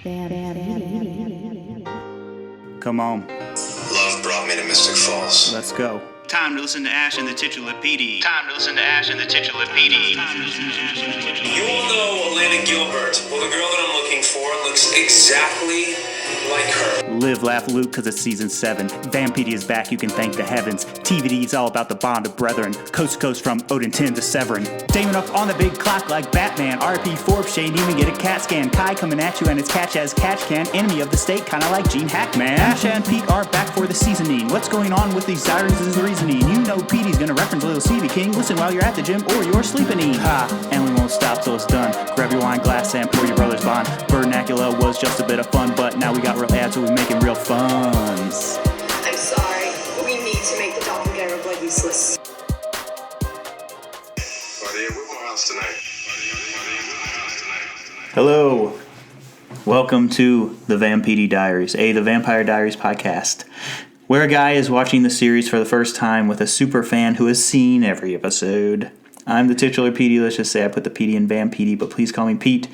Come on. Love brought me to Mystic Falls. Let's go. Time to listen to Ash and the titular PD. Time to listen to Ash and the titular PD. You all know Alana Gilbert. Well, the girl that I'm looking for looks exactly like her. Live, laugh, loot, because it's season 7. Vampire is back, you can thank the heavens. TVD's all about the bond of brethren. Coast to coast from Odin 10 to Severin. Damon up on the big clock like Batman. RP Forbes, Shane even get a cat scan. Kai coming at you and it's catch as catch can. Enemy of the state, kinda like Gene Hackman. Ash and Pete are back for the seasoning. What's going on with these sirens is the reasoning. You know Petey's gonna reference Little Stevie King. Listen while you're at the gym or you're sleeping. Ha, and we won't stop till it's done. Grab your wine glass and pour your brother's bond. Vernacula was just a bit of fun, but now we got real ads, so we making real funs. I'm sorry, but we need to make the doppelganger blood useless. Hello. Welcome to the Vampire Diaries, the Vampire Diaries podcast, where a guy is watching the series for the first time with a super fan who has seen every episode. I'm the titular PD. Let's just say I put the PD in Vampire, but please call me Pete.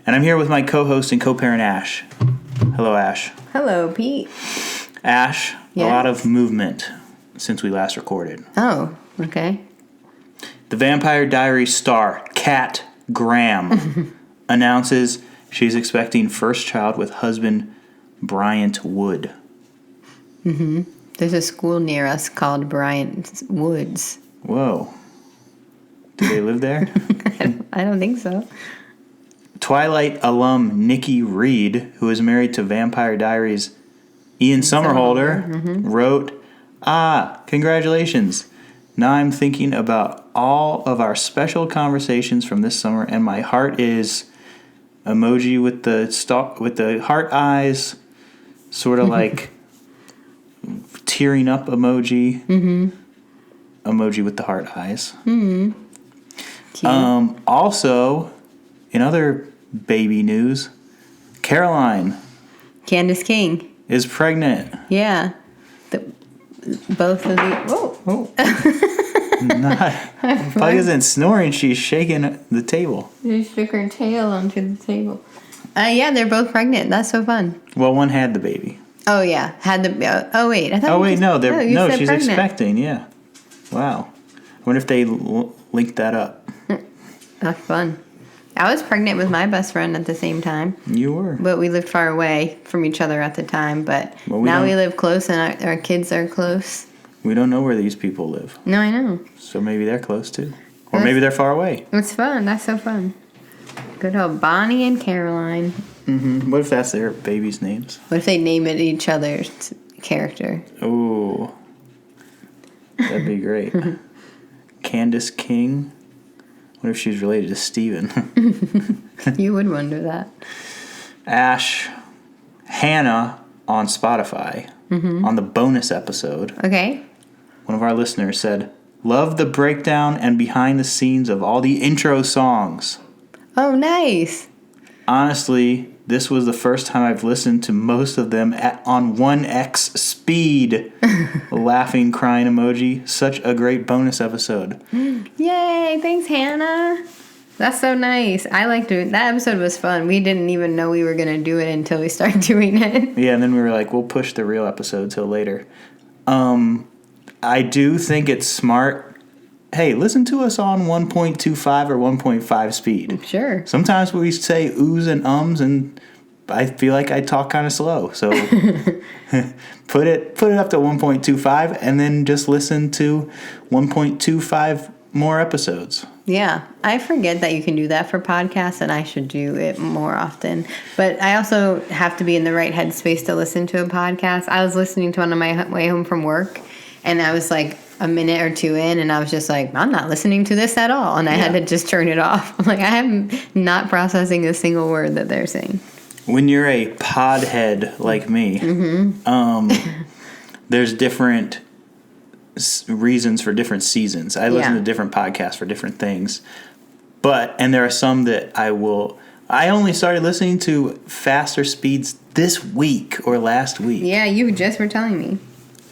And I'm here with my co-host and co-parent Ash. Hello, Ash. Hello, Pete. Ash, Yeah? A lot of movement since we last recorded. Oh, okay. The Vampire Diaries star, Kat Graham, announces she's expecting first child with husband Bryant Wood. Mm-hmm. There's a school near us called Bryant Woods. Whoa. Do they live there? I don't think so. Twilight alum Nikki Reed, who is married to Vampire Diaries Ian Somerhalder, wrote, congratulations. Now I'm thinking about all of our special conversations from this summer, and my heart is emoji with the heart eyes, sort of like tearing up emoji. Mm-hmm. Emoji with the heart eyes. Mm-hmm. Also, in other baby news, Caroline. Candace King. Is pregnant. Yeah. Both of the... Whoa. Pug isn't snoring. She's shaking the table. She shook her tail onto the table. Yeah, they're both pregnant. That's so fun. Well, one had the baby. Oh, yeah. Had the... Oh, wait. I thought no, she's pregnant. expecting, yeah. Wow. I wonder if they linked that up. That's fun. I was pregnant with my best friend at the same time. You were. But we lived far away from each other at the time. But now we live close and our kids are close. We don't know where these people live. No, I know. So maybe they're close too. Or maybe they're far away. It's fun. That's so fun. Good old Bonnie and Caroline. Mm-hmm. What if that's their babies' names? What if they name it each other's character? Oh, that'd be great. Candace King. What if she's related to Steven? You would wonder that. Ash, Hannah on Spotify, on the bonus episode. Okay. One of our listeners said, "Love the breakdown and behind the scenes of all the intro songs. Oh, nice. Honestly, this was the first time I've listened to most of them on 1x speed." Laughing, crying emoji. Such a great bonus episode. Yay. Thanks, Hannah. That's so nice. I liked it. That episode was fun. We didn't even know we were going to do it until we started doing it. Yeah, and then we were like, we'll push the real episode till later. I do think it's smart. Hey, listen to us on 1.25 or 1.5 speed. Sure. Sometimes we say oohs and ums, and I feel like I talk kind of slow. So put it up to 1.25, and then just listen to 1.25 more episodes. Yeah, I forget that you can do that for podcasts, and I should do it more often. But I also have to be in the right headspace to listen to a podcast. I was listening to one on my way home from work, and I was like a minute or two in, and I was just like, I'm not listening to this at all. And I had to just turn it off. I'm like, I am not processing a single word that they're saying. When you're a podhead like me, there's different reasons for different seasons. I listen to different podcasts for different things. And there are some that I only started listening to faster speeds this week or last week. Yeah, you just were telling me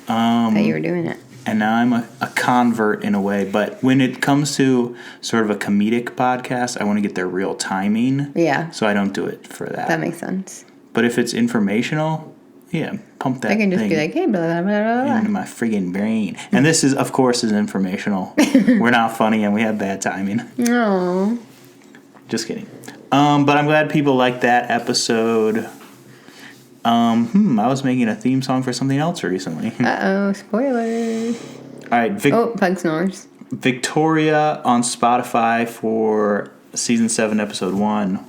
that you were doing it. And now I'm a convert in a way. But when it comes to sort of a comedic podcast, I want to get their real timing. Yeah. So I don't do it for that. That makes sense. But if it's informational, yeah, pump that They can just thing be like, hey, blah, blah, blah, blah. into my friggin' brain. And this is, of course, is informational. We're not funny and we have bad timing. No. Just kidding. But I'm glad people liked that episode. I was making a theme song for something else recently. Uh-oh, spoilers. All right, Pug snores. Victoria on Spotify for season 7, episode 1.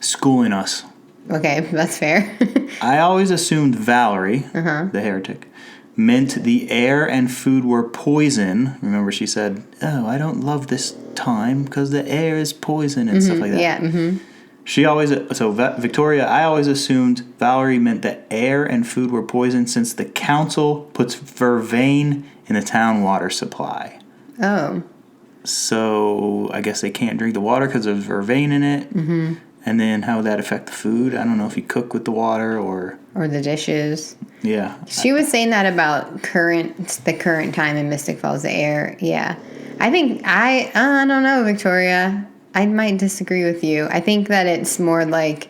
Schooling us. Okay, that's fair. I always assumed Valerie, the heretic, meant the air and food were poison. Remember, she said, "Oh, I don't love this time because the air is poison," and stuff like that. Yeah. Victoria, I always assumed Valerie meant that air and food were poison since the council puts vervain in the town water supply. Oh. So I guess they can't drink the water because there's vervain in it. Mm-hmm. And then how would that affect the food? I don't know if you cook with the water or the dishes. Yeah. She was saying that about the current time in Mystic Falls, the air. Yeah. I think, I don't know, Victoria. I might disagree with you. I think that it's more like,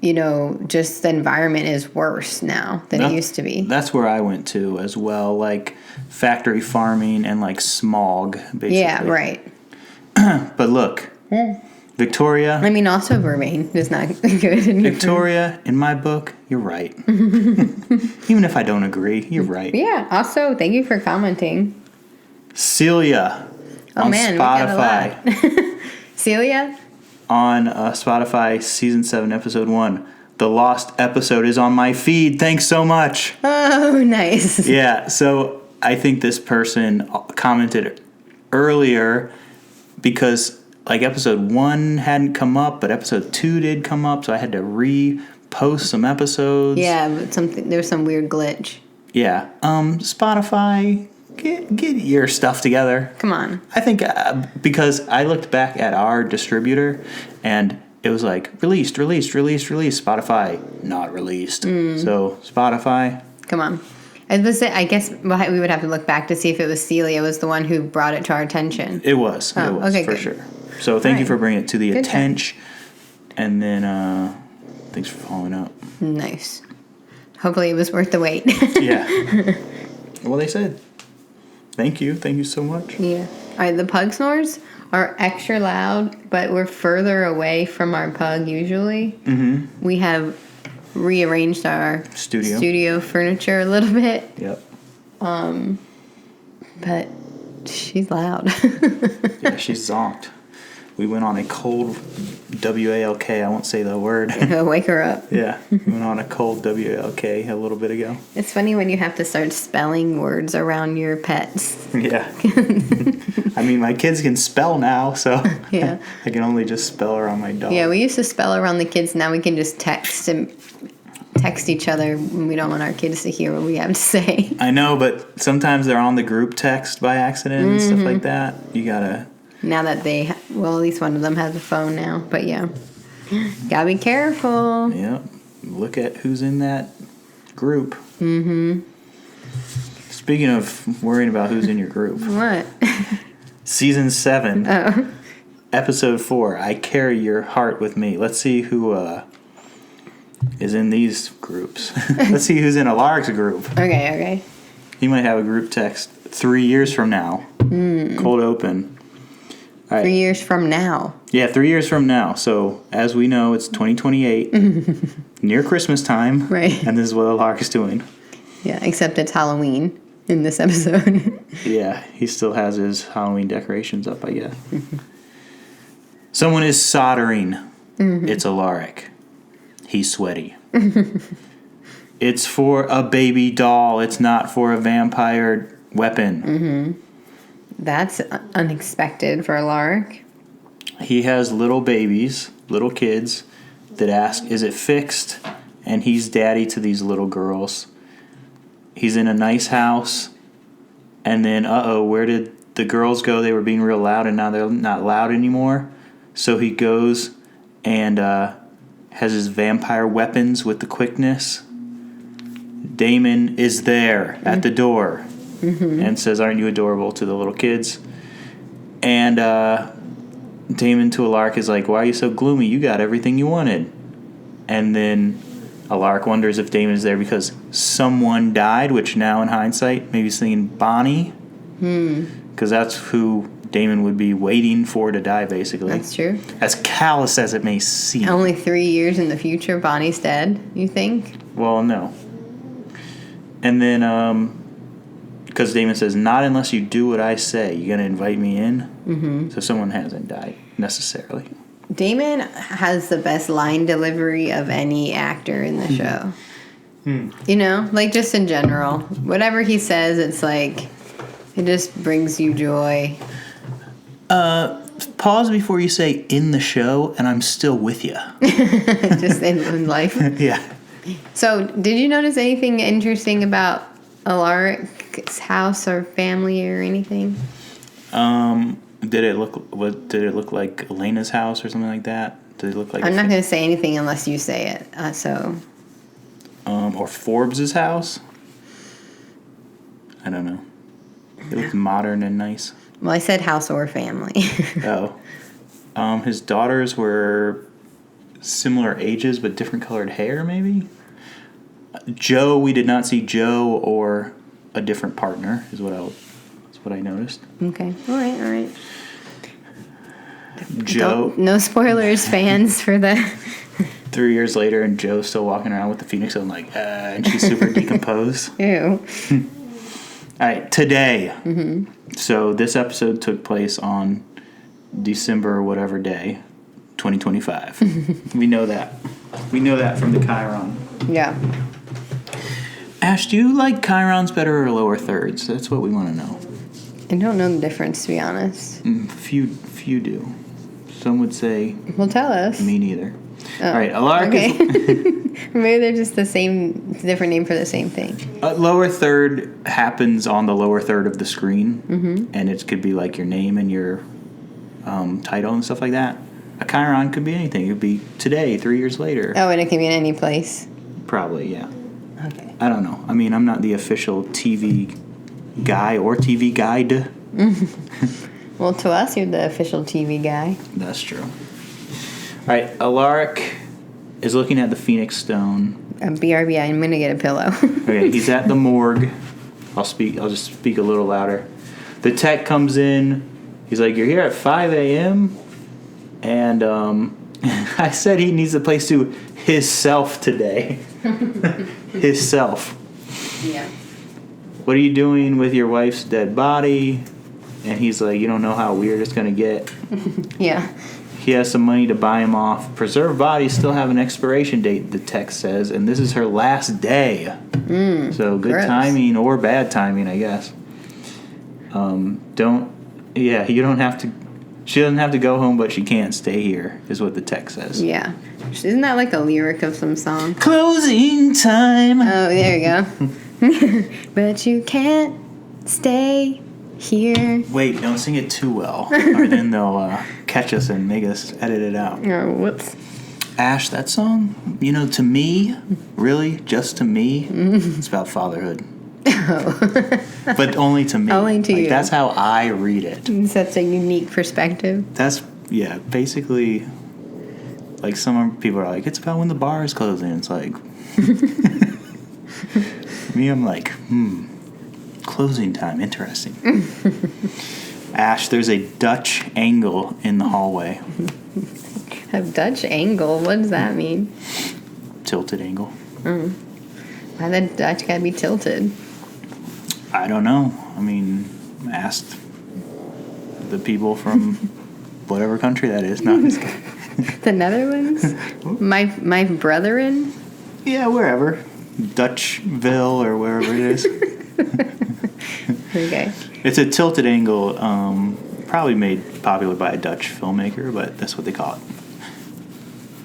just the environment is worse now than it used to be. That's where I went to as well, like factory farming and like smog, basically. Yeah, right. But look, Victoria. I mean, also vervain is not good in your Victoria, in my book, you're right. Even if I don't agree, you're right. Yeah. Also, thank you for commenting. Celia on Spotify. We got a lot. Celia? On Spotify, season 7, episode 1. The lost episode is on my feed. Thanks so much. Oh, nice. Yeah, so I think this person commented earlier because like episode 1 hadn't come up, but episode 2 did come up, so I had to repost some episodes. Yeah, but there was some weird glitch. Yeah. Spotify, get your stuff together. Come on. I think because I looked back at our distributor and it was like released. Spotify, not released. So Spotify. Come on. I guess we would have to look back to see if it was Celia was the one who brought it to our attention. It was. Oh, it was, okay, for good. sure. So thank you for bringing it to the Good attention. And then thanks for following up. Nice. Hopefully it was worth the wait. Yeah. Well, they said. Thank you. Thank you so much. Yeah. All right, the pug snores are extra loud, but we're further away from our pug usually. Mm-hmm. We have rearranged our studio furniture a little bit. Yep. But she's loud. Yeah, she's zonked. We went on a cold WALK. I won't say the word. Wake her up. Yeah, we went on a cold WALK a little bit ago. It's funny when you have to start spelling words around your pets. Yeah. I mean, my kids can spell now, so Yeah. I can only just spell around my dog. Yeah, we used to spell around the kids. Now we can just text each other when we don't want our kids to hear what we have to say. I know, but sometimes they're on the group text by accident and stuff like that. You gotta... Now that at least one of them has a phone now. But yeah, gotta be careful. Yep. Look at who's in that group. Mm-hmm. Speaking of worrying about who's in your group. What? Season 7. Oh. Episode 4. I carry your heart with me. Let's see who is in these groups. Let's see who's in Alaric's group. Okay. He might have a group text 3 years from now. Cold open. All right. 3 years from now. Yeah, 3 years from now. So, as we know, it's 2028. Near Christmas time. Right. And this is what Alaric is doing. Yeah, except it's Halloween in this episode. Yeah, he still has his Halloween decorations up, I guess. Someone is soldering. It's Alaric. He's sweaty. It's for a baby doll. It's not for a vampire weapon. That's unexpected for Alaric. He has little babies, little kids, that ask, is it fixed? And he's daddy to these little girls. He's in a nice house. And then, where did the girls go? They were being real loud, and now they're not loud anymore. So he goes and has his vampire weapons with the quickness. Damon is there at the door and says, aren't you adorable, to the little kids. And Damon to Alaric is like, why are you so gloomy? You got everything you wanted. And then Alaric wonders if Damon is there because someone died, which now in hindsight, maybe he's thinking Bonnie. Because that's who Damon would be waiting for to die, basically. That's true. As callous as it may seem. Only 3 years in the future, Bonnie's dead, you think? Well, no. And then, because Damon says, not unless you do what I say. You going to invite me in? Mm-hmm. So someone hasn't died, necessarily. Damon has the best line delivery of any actor in the show. You know, like just in general. Whatever he says, it's like, it just brings you joy. Pause before you say in the show, and I'm still with you. Just in life. Yeah. So, did you notice anything interesting about Alaric's house or family or anything? Did it look like Elena's house or something like that? Did it look like? I'm not going to say anything unless you say it. Or Forbes's house? I don't know. It looked modern and nice. Well, I said house or family. Oh. His daughters were similar ages but different colored hair, maybe? Joe, we did not see Joe or a different partner, is what I noticed. Okay. All right. Joe. No spoilers, fans, for the... 3 years later, and Joe's still walking around with the Phoenix, and and she's super decomposed. Ew. All right, today. Mm-hmm. So this episode took place on December whatever day, 2025. We know that. We know that from the Chiron. Yeah. Ash, do you like Chirons better or lower thirds? That's what we want to know. I don't know the difference, to be honest. Few do. Some would say... Well, tell us. Me neither. Oh, all right, Alaric okay. is... Maybe they're just the same, different name for the same thing. Lower third happens on the lower third of the screen, and it could be like your name and your title and stuff like that. A Chiron could be anything. It could be today, 3 years later. Oh, and it can be in any place? Probably, yeah. Okay. I don't know. I mean, I'm not the official TV guy or TV guide. Well, to us, you're the official TV guy. That's true. All right, Alaric is looking at the Phoenix Stone. BRB, I'm going to get a pillow. Okay, he's at the morgue. I'll just speak a little louder. The tech comes in. He's like, "You're here at 5 a.m.?" And I said he needs a place to himself today. Himself. Yeah. What are you doing with your wife's dead body? And he's like, you don't know how weird it's going to get. Yeah. He has some money to buy him off. Preserved bodies still have an expiration date, the text says, and this is her last day. So good gross. timing or bad timing, I guess. You don't have to, she doesn't have to go home, but she can't stay here, is what the text says. Yeah. Isn't that like a lyric of some song? Closing time. Oh, there you go. But you can't stay here. Wait, don't sing it too well, or then they'll catch us and make us edit it out. Oh, whoops. Ash, that song, to me, really, just to me, it's about fatherhood. Oh. But only to me. Only to you. That's how I read it. That's a unique perspective. That's, basically, like some people are like, it's about when the bar is closing. It's like, me, I'm like, closing time, interesting. Ash, there's a Dutch angle in the hallway. A Dutch angle? What does that mean? Tilted angle. Why the Dutch gotta be tilted? I don't know. I mean, asked the people from whatever country that is. No, I'm just kidding. The Netherlands? My brethren? Yeah, wherever. Dutchville or wherever it is. Okay. It's a tilted angle, probably made popular by a Dutch filmmaker, but that's what they call it.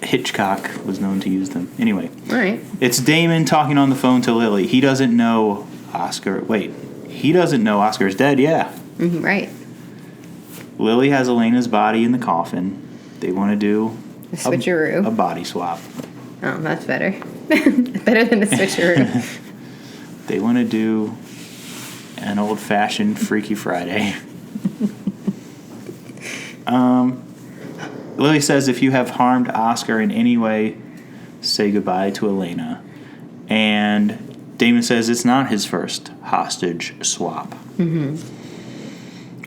Hitchcock was known to use them. Anyway. All right. It's Damon talking on the phone to Lily. He doesn't know Oscar. Wait. He doesn't know Oscar's dead, yeah. Right. Lily has Elena's body in the coffin. They want to do A switcheroo. a body swap. Oh, that's better. Better than a switcheroo. They want to do an old-fashioned Freaky Friday. Lily says if you have harmed Oscar in any way, say goodbye to Elena. And Damon says it's not his first hostage swap. Mm-hmm.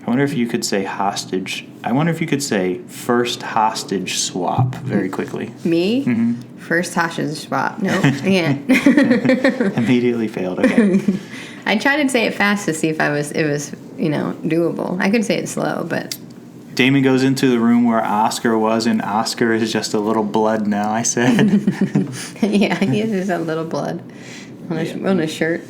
I wonder if you could say hostage. I wonder if you could say first hostage swap very quickly. Me? Mm-hmm. First hostage swap. Nope, I can't. Immediately failed. Okay. I tried to say it fast to see if it was doable. I could say it slow, but... Damon goes into the room where Oscar was, and Oscar is just a little blood now, I said. Yeah, he has just a little blood on his shirt.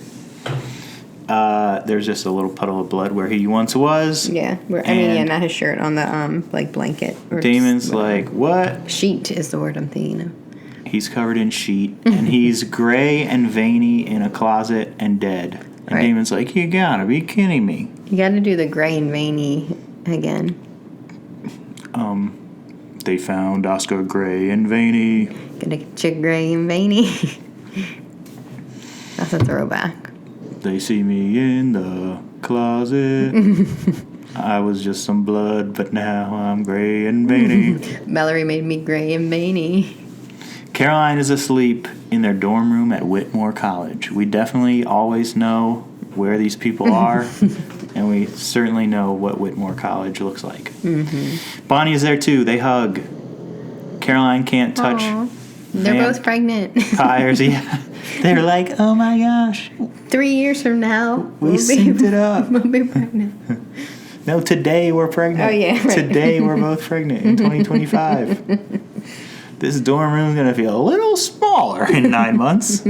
There's just a little puddle of blood where he once was. Yeah, not his shirt, on the blanket. Damon's like, what? Sheet is the word I'm thinking of. He's covered in sheet, and he's gray and veiny in a closet and dead. And right. Damon's like, you gotta be kidding me. You gotta do the gray and veiny again. They found Oscar gray and veiny. Gonna get you gray and veiny. That's a throwback. They see me in the closet. I was just some blood, but now I'm gray and veiny. Mallory made me gray and veiny. Caroline is asleep in their dorm room at Whitmore College. We definitely always know where these people are, and we certainly know what Whitmore College looks like. Mm-hmm. Bonnie is there too. They hug. Caroline can't touch. Aww. They're both pregnant. Vampires, yeah. They're like, oh my gosh. 3 years from now, we synced it up. We'll be pregnant. No, today we're pregnant. Oh, yeah. Right. Today we're both pregnant in 2025. This dorm room is going to feel a little smaller in 9 months.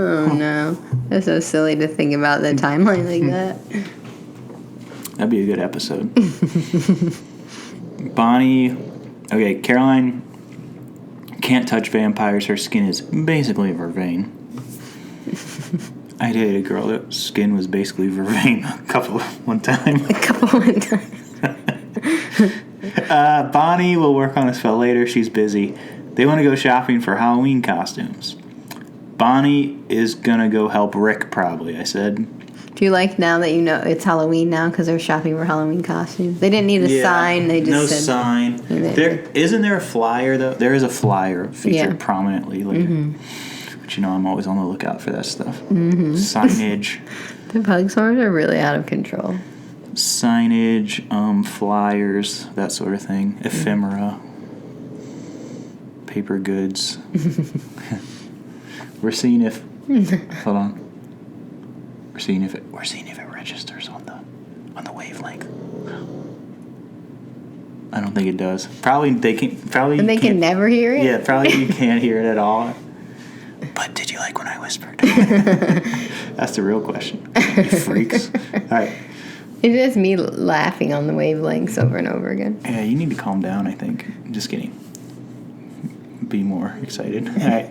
Oh, no. That's so silly to think about the timeline like that. That'd be a good episode. Caroline can't touch vampires. Her skin is basically vervain. I dated a girl that skin was basically vervain one time. Bonnie will work on a spell later. She's busy. They want to go shopping for Halloween costumes. Bonnie is going to go help Rick, probably, I said. Do you like now that you know it's Halloween now because they're shopping for Halloween costumes? They didn't need a sign. They just said... No sign. Isn't there a flyer, though? There is a flyer featured prominently later. Mm-hmm. But, I'm always on the lookout for that stuff. Mm-hmm. Signage. The pug stores are really out of control. Signage, flyers, that sort of thing. Ephemera. Paper goods. We're seeing if... Hold on. We're seeing if it registers on the wavelength. I don't think it does. Probably they can. Probably and they can never hear it. Yeah, probably you can't hear it at all. But did you like when I whispered? That's the real question. You freaks. All right. It's just me laughing on the wavelengths over and over again. Yeah, you need to calm down. I think. I'm just kidding. Be more excited. All right.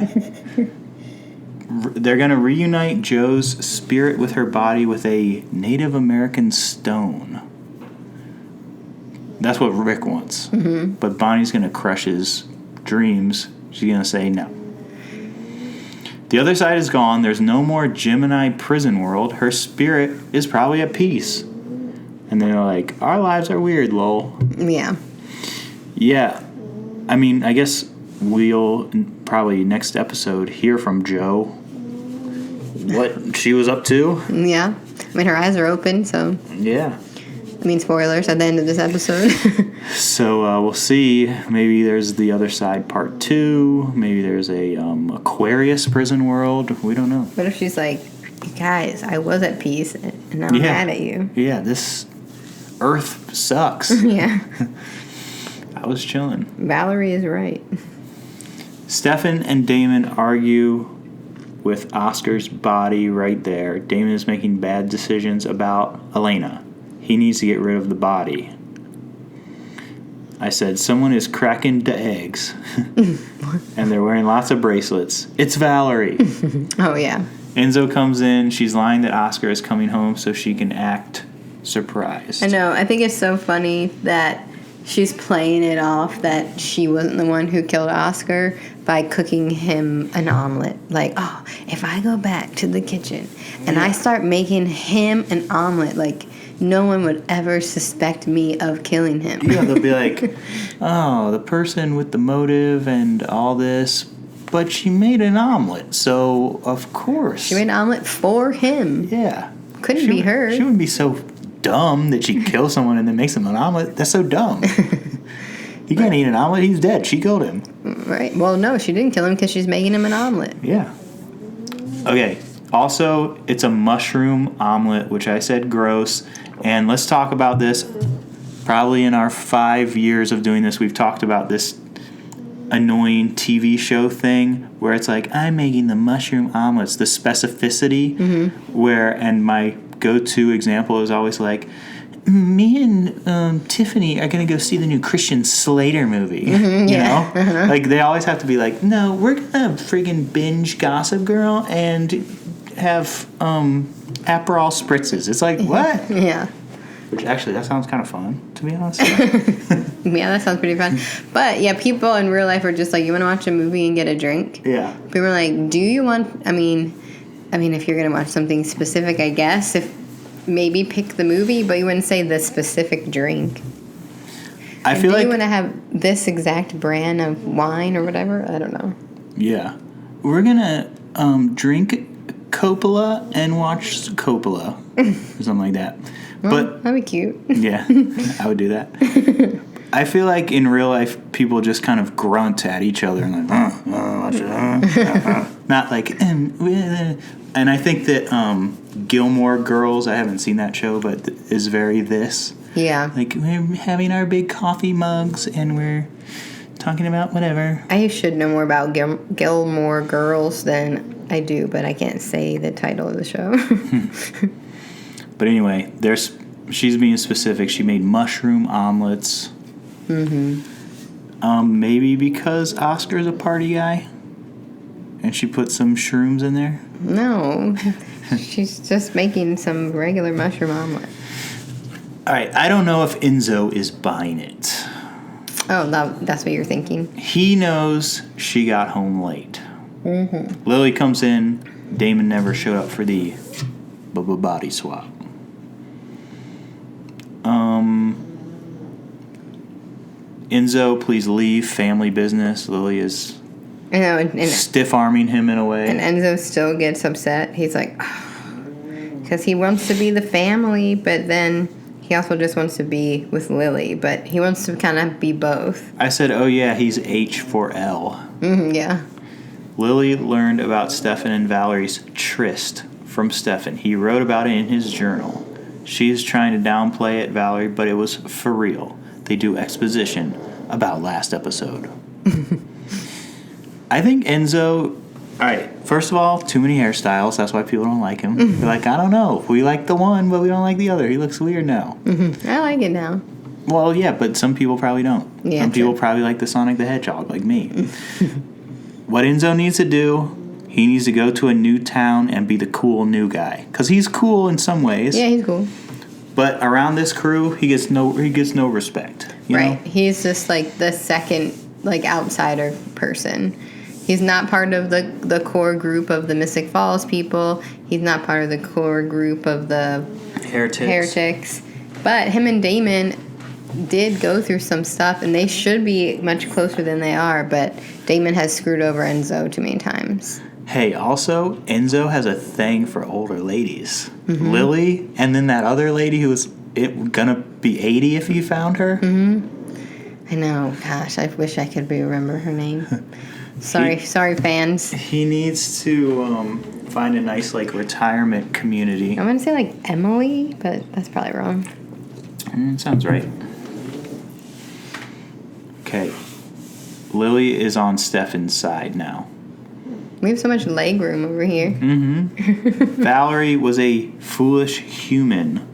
They're going to reunite Joe's spirit with her body with a Native American stone. That's what Rick wants. Mm-hmm. But Bonnie's going to crush his dreams. She's going to say no. The other side is gone. There's no more Gemini prison world. Her spirit is probably at peace. And they're like, our lives are weird, lol. Yeah. Yeah. I mean, I guess we'll probably next episode hear from Joe what she was up to. Yeah. I mean, her eyes are open, so... Yeah. I mean, spoilers at the end of this episode. So we'll see. Maybe there's the other side part 2. Maybe there's a Aquarius prison world. We don't know. What if she's like, guys, I was at peace, and I'm mad at you. Yeah, this Earth sucks. Yeah. I was chilling. Valerie is right. Stefan and Damon argue with Oscar's body right there. Damon is making bad decisions about Elena. He needs to get rid of the body. I said, someone is cracking the eggs. And they're wearing lots of bracelets. It's Valerie. Oh, yeah. Enzo comes in. She's lying that Oscar is coming home so she can act surprised. I know. I think it's so funny that she's playing it off that she wasn't the one who killed Oscar by cooking him an omelet. Like, if I go back to the kitchen and I start making him an omelet, like, no one would ever suspect me of killing him. Yeah, they'll be like, oh, the person with the motive and all this, but she made an omelet, so of course. She made an omelet for him. Yeah. Couldn't be her. She wouldn't be so dumb that she'd kill someone and then makes them an omelet. That's so dumb. He can't eat an omelet. He's dead. She killed him. Right. Well, no, she didn't kill him because she's making him an omelet. Yeah. Okay. Also, it's a mushroom omelet, which I said gross. And let's talk about this. Probably in our 5 years of doing this, we've talked about this annoying TV show thing where it's like, I'm making the mushroom omelets. The specificity and my go-to example is always like, me and Tiffany are going to go see the new Christian Slater movie. You know? Like, they always have to be like, no, we're going to friggin' binge Gossip Girl and have Aperol spritzes. It's like, what? Yeah. Which, actually, that sounds kind of fun, to be honest. Yeah, that sounds pretty fun. But, yeah, people in real life are just like, you want to watch a movie and get a drink? Yeah. People are like, do you want... I mean, if you're going to watch something specific, I guess, if maybe pick the movie, but you wouldn't say the specific drink. I feel like... Do you want to have this exact brand of wine or whatever? I don't know. Yeah. We're going to drink Coppola and watch Coppola. Or something like that. Well, but that'd be cute. Yeah, I would do that. I feel like in real life, people just kind of grunt at each other and like, watch it, not like, and I think that Gilmore Girls, I haven't seen that show, but is very this. Yeah. Like, we're having our big coffee mugs and we're talking about whatever. I should know more about Gilmore Girls than I do, but I can't say the title of the show. But anyway, she's being specific. She made mushroom omelets. Maybe because Oscar's a party guy, and she put some shrooms in there. No, she's just making some regular mushroom omelet. All right, I don't know if Enzo is buying it. Oh, that's what you're thinking. He knows she got home late. Lily comes in. Damon never showed up for the body swap. Enzo, please leave. Family business. Lily is stiff-arming him in a way. And Enzo still gets upset. He's like, because he wants to be the family, but then he also just wants to be with Lily. But he wants to kind of be both. I said, oh yeah, he's H for L. Yeah. Lily learned about Stefan and Valerie's tryst from Stefan. He wrote about it in his journal. She's trying to downplay it, Valerie, but it was for real. They do exposition about last episode. I think Enzo... All right, first of all, too many hairstyles. That's why people don't like him. They're like, I don't know. We like the one, but we don't like the other. He looks weird now. I like it now. Well, yeah, but some people probably don't. Yeah, some people probably like the Sonic the Hedgehog, like me. What Enzo needs to do, he needs to go to a new town and be the cool new guy. Because he's cool in some ways. Yeah, he's cool. But around this crew, he gets no respect. You know? He's just like the second outsider person. He's not part of the core group of the Mystic Falls people. He's not part of the core group of the heretics. But him and Damon did go through some stuff, and they should be much closer than they are. But Damon has screwed over Enzo too many times. Hey, also, Enzo has a thing for older ladies. Lily, and then that other lady who was gonna be 80 if you found her. I know. Gosh, I wish I could remember her name. Sorry, fans. He needs to find a nice, retirement community. I'm going to say, Emily, but that's probably wrong. Sounds right. Okay. Lily is on Stefan's side now. We have so much leg room over here. Valerie was a foolish human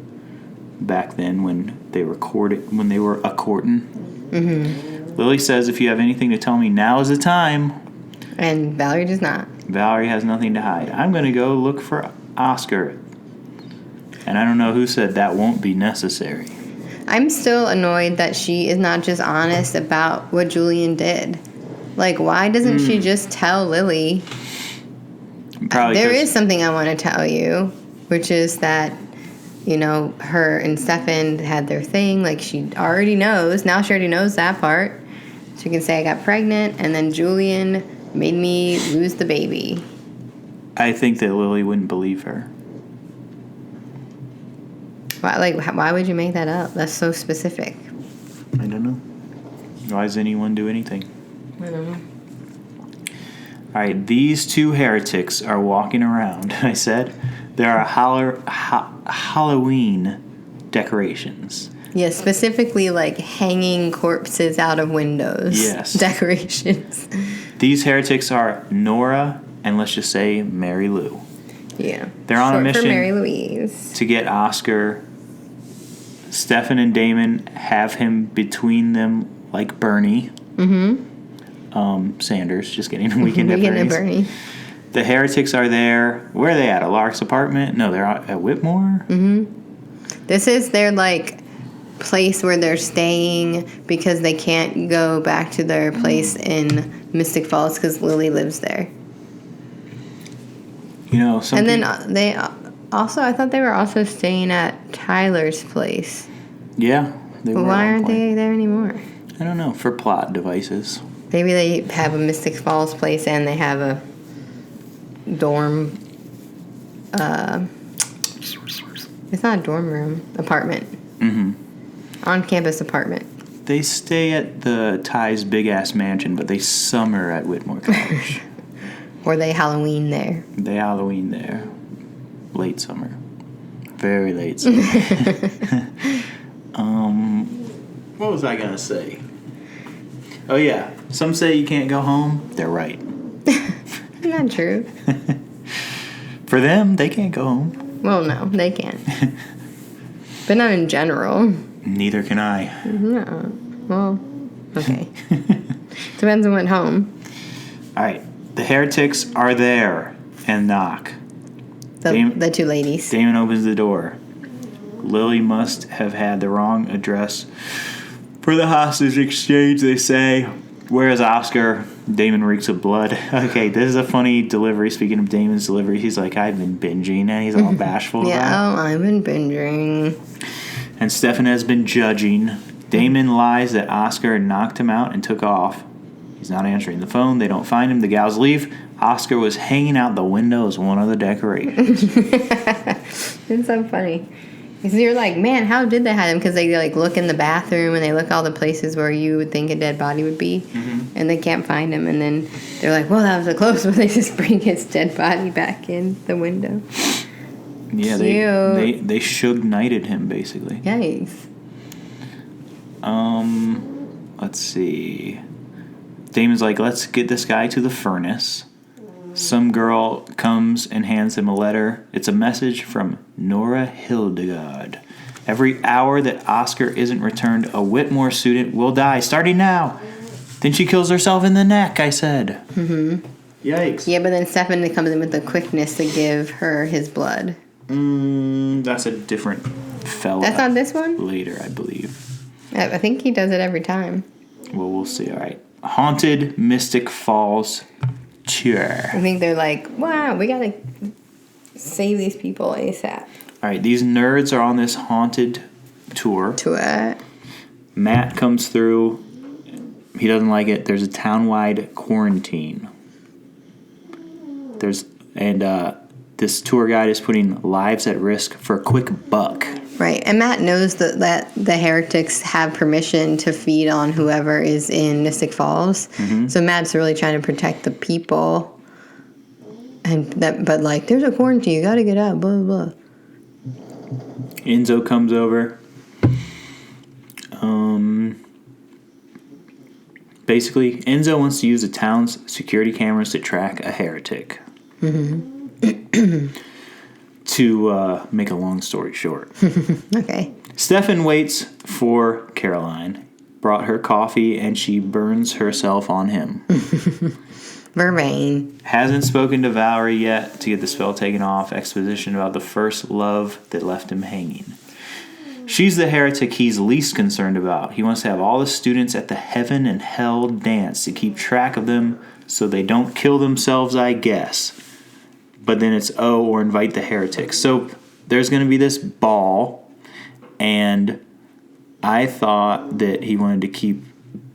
back then when they were a courting. Lily says, if you have anything to tell me, now is the time. And Valerie does not. Valerie has nothing to hide. I'm going to go look for Oscar. And I don't know who said that won't be necessary. I'm still annoyed that she is not just honest about what Julian did. Why doesn't she just tell Lily? Probably there is something I want to tell you, which is that you know, her and Stefan had their thing. Like, she already knows. Now she already knows that part. She can say, I got pregnant, and then Julian made me lose the baby. I think that Lily wouldn't believe her. Why would you make that up? That's so specific. I don't know. Why does anyone do anything? I don't know. All right, these two heretics are walking around. I said there are Halloween decorations. Yeah, specifically like hanging corpses out of windows. Yes. Decorations. These heretics are Nora and let's just say Mary Lou. Yeah. They're on a Short mission for Mary Louise. to get Oscar. Stefan and Damon have him between them like Bernie. Sanders, just kidding. Weekend at Bernie. The heretics are there. Where are they at? At Lark's apartment? No, they're at Whitmore? This is their, like, place where they're staying because they can't go back to their place in Mystic Falls because Lily lives there. You know, And then they also, I thought they were also staying at Tyler's place. Yeah. They But were why at one aren't point. they there anymore? I don't know. For plot devices. Maybe they have a Mystic Falls place and they have a dorm. It's not a dorm room. Apartment. On-campus apartment. They stay at the Ty's big-ass mansion, but they summer at Whitmore College. Or they Halloween there. They Halloween there. Late summer. Very late summer. What was I going to say? Oh, yeah. Some say you can't go home. They're right. Not true. For them, they can't go home. Well, no, they can. But not in general. Neither can I. No. Well, okay. Depends on what home. All right. The heretics are there and knock. The two ladies. Damon opens the door. Lily must have had the wrong address for the hostage exchange, they say. Where is Oscar? Damon reeks of blood. Okay, this is a funny delivery. Speaking of Damon's delivery, he's like, I've been binging, and he's all bashful about it. Yeah, I've been binging. And Stefan has been judging. Damon lies that Oscar knocked him out and took off. He's not answering the phone. They don't find him. The gals leave. Oscar was hanging out the window as one of the decorations. It's so funny. Because you're like, man, how did they hide him? Because they like look in the bathroom and they look all the places where you would think a dead body would be, and they can't find him. And then they're like, well, that was a close one. They just bring his dead body back in the window. Yeah, they Suge Knighted him basically. Yikes. Let's see. Damon's like, let's get this guy to the furnace. Some girl comes and hands him a letter. It's a message from Nora Hildegard. Every hour that Oscar isn't returned, a Whitmore student will die, starting now. Then she kills herself in the neck, I said. Yikes. Yeah, but then Stefan comes in with the quickness to give her his blood. That's a different fella. That's not this one? Later, I believe. I think he does it every time. Well, we'll see. All right. Haunted Mystic Falls Tour. I think they're like, wow, we gotta save these people ASAP. All right, these nerds are on this haunted tour. Matt comes through. He doesn't like it. There's a town-wide quarantine. This tour guide is putting lives at risk for a quick buck. Right, and Matt knows that the heretics have permission to feed on whoever is in Mystic Falls. So Matt's really trying to protect the people. But like, there's a quarantine, you gotta get out, blah, blah, blah. Enzo comes over. Basically, Enzo wants to use the town's security cameras to track a heretic. To make a long story short. Okay. Stefan waits for Caroline. Brought her coffee and she burns herself on him. Vervain. Hasn't spoken to Valerie yet to get the spell taken off. Exposition about the first love that left him hanging. She's the heretic he's least concerned about. He wants to have all the students at the heaven and hell dance to keep track of them so they don't kill themselves, I guess. But then it's or invite the heretics. So there's going to be this ball, and I thought that he wanted to keep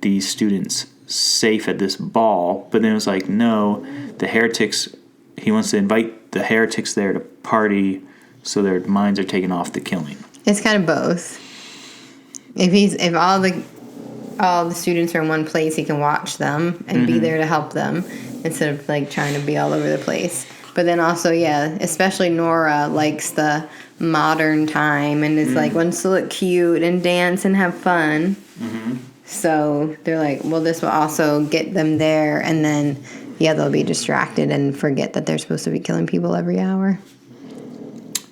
these students safe at this ball, but then it was like, no, the heretics, he wants to invite the heretics there to party so their minds are taken off the killing. It's kind of both. If all the students are in one place, he can watch them and be there to help them instead of like trying to be all over the place. But then also, yeah, especially Nora likes the modern time and is like wants to look cute and dance and have fun. So they're like, well, this will also get them there, and then they'll be distracted and forget that they're supposed to be killing people every hour.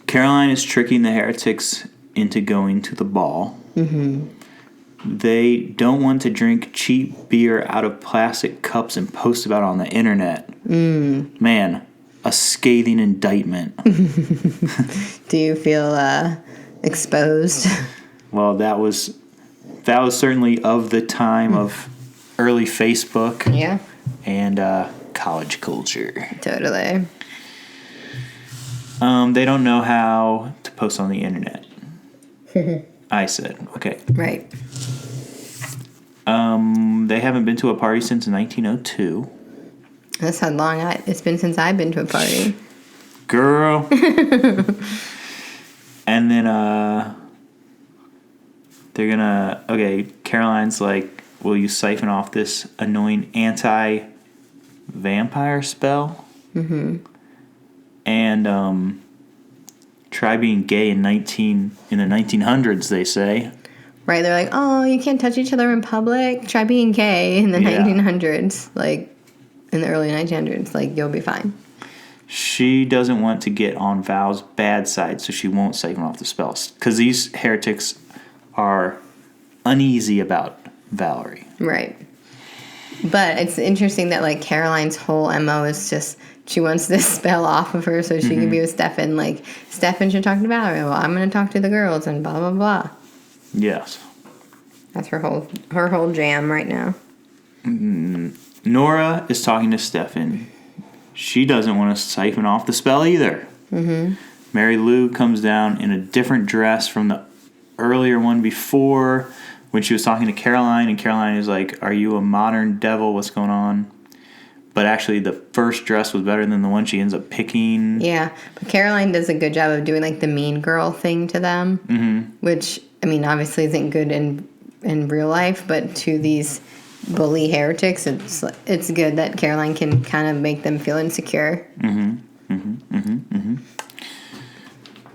Caroline is tricking the heretics into going to the ball. They don't want to drink cheap beer out of plastic cups and post about it on the internet. Man, a scathing indictment. Do you feel exposed? Well, that was certainly of the time of early Facebook. Yeah. And college culture. Totally. They don't know how to post on the internet. I said, okay. Right. They haven't been to a party since 1902. That's how long it's been since I've been to a party. Girl. And then they're gonna, Caroline's like, will you siphon off this annoying anti-vampire spell? And try being gay in the 1900s, they say. Right, they're like, oh, you can't touch each other in public. Try being gay in the 1900s, like in the early 1900s. Like, you'll be fine. She doesn't want to get on Val's bad side, so she won't siphon off the spells. Because these heretics are uneasy about Valerie. Right. But it's interesting that, like, Caroline's whole MO is just she wants this spell off of her so she can be with Stefan. Like, Stefan should talk to Valerie. Well, I'm going to talk to the girls and blah, blah, blah. Yes. That's her whole jam right now. Nora is talking to Stefan. She doesn't want to siphon off the spell either. Mary Lou comes down in a different dress from the earlier one before when she was talking to Caroline, and Caroline is like, are you a modern devil? What's going on? But actually, the first dress was better than the one she ends up picking. Yeah, but Caroline does a good job of doing, like, the mean girl thing to them, which, I mean, obviously isn't good in real life, but to these bully heretics, it's good that Caroline can kind of make them feel insecure.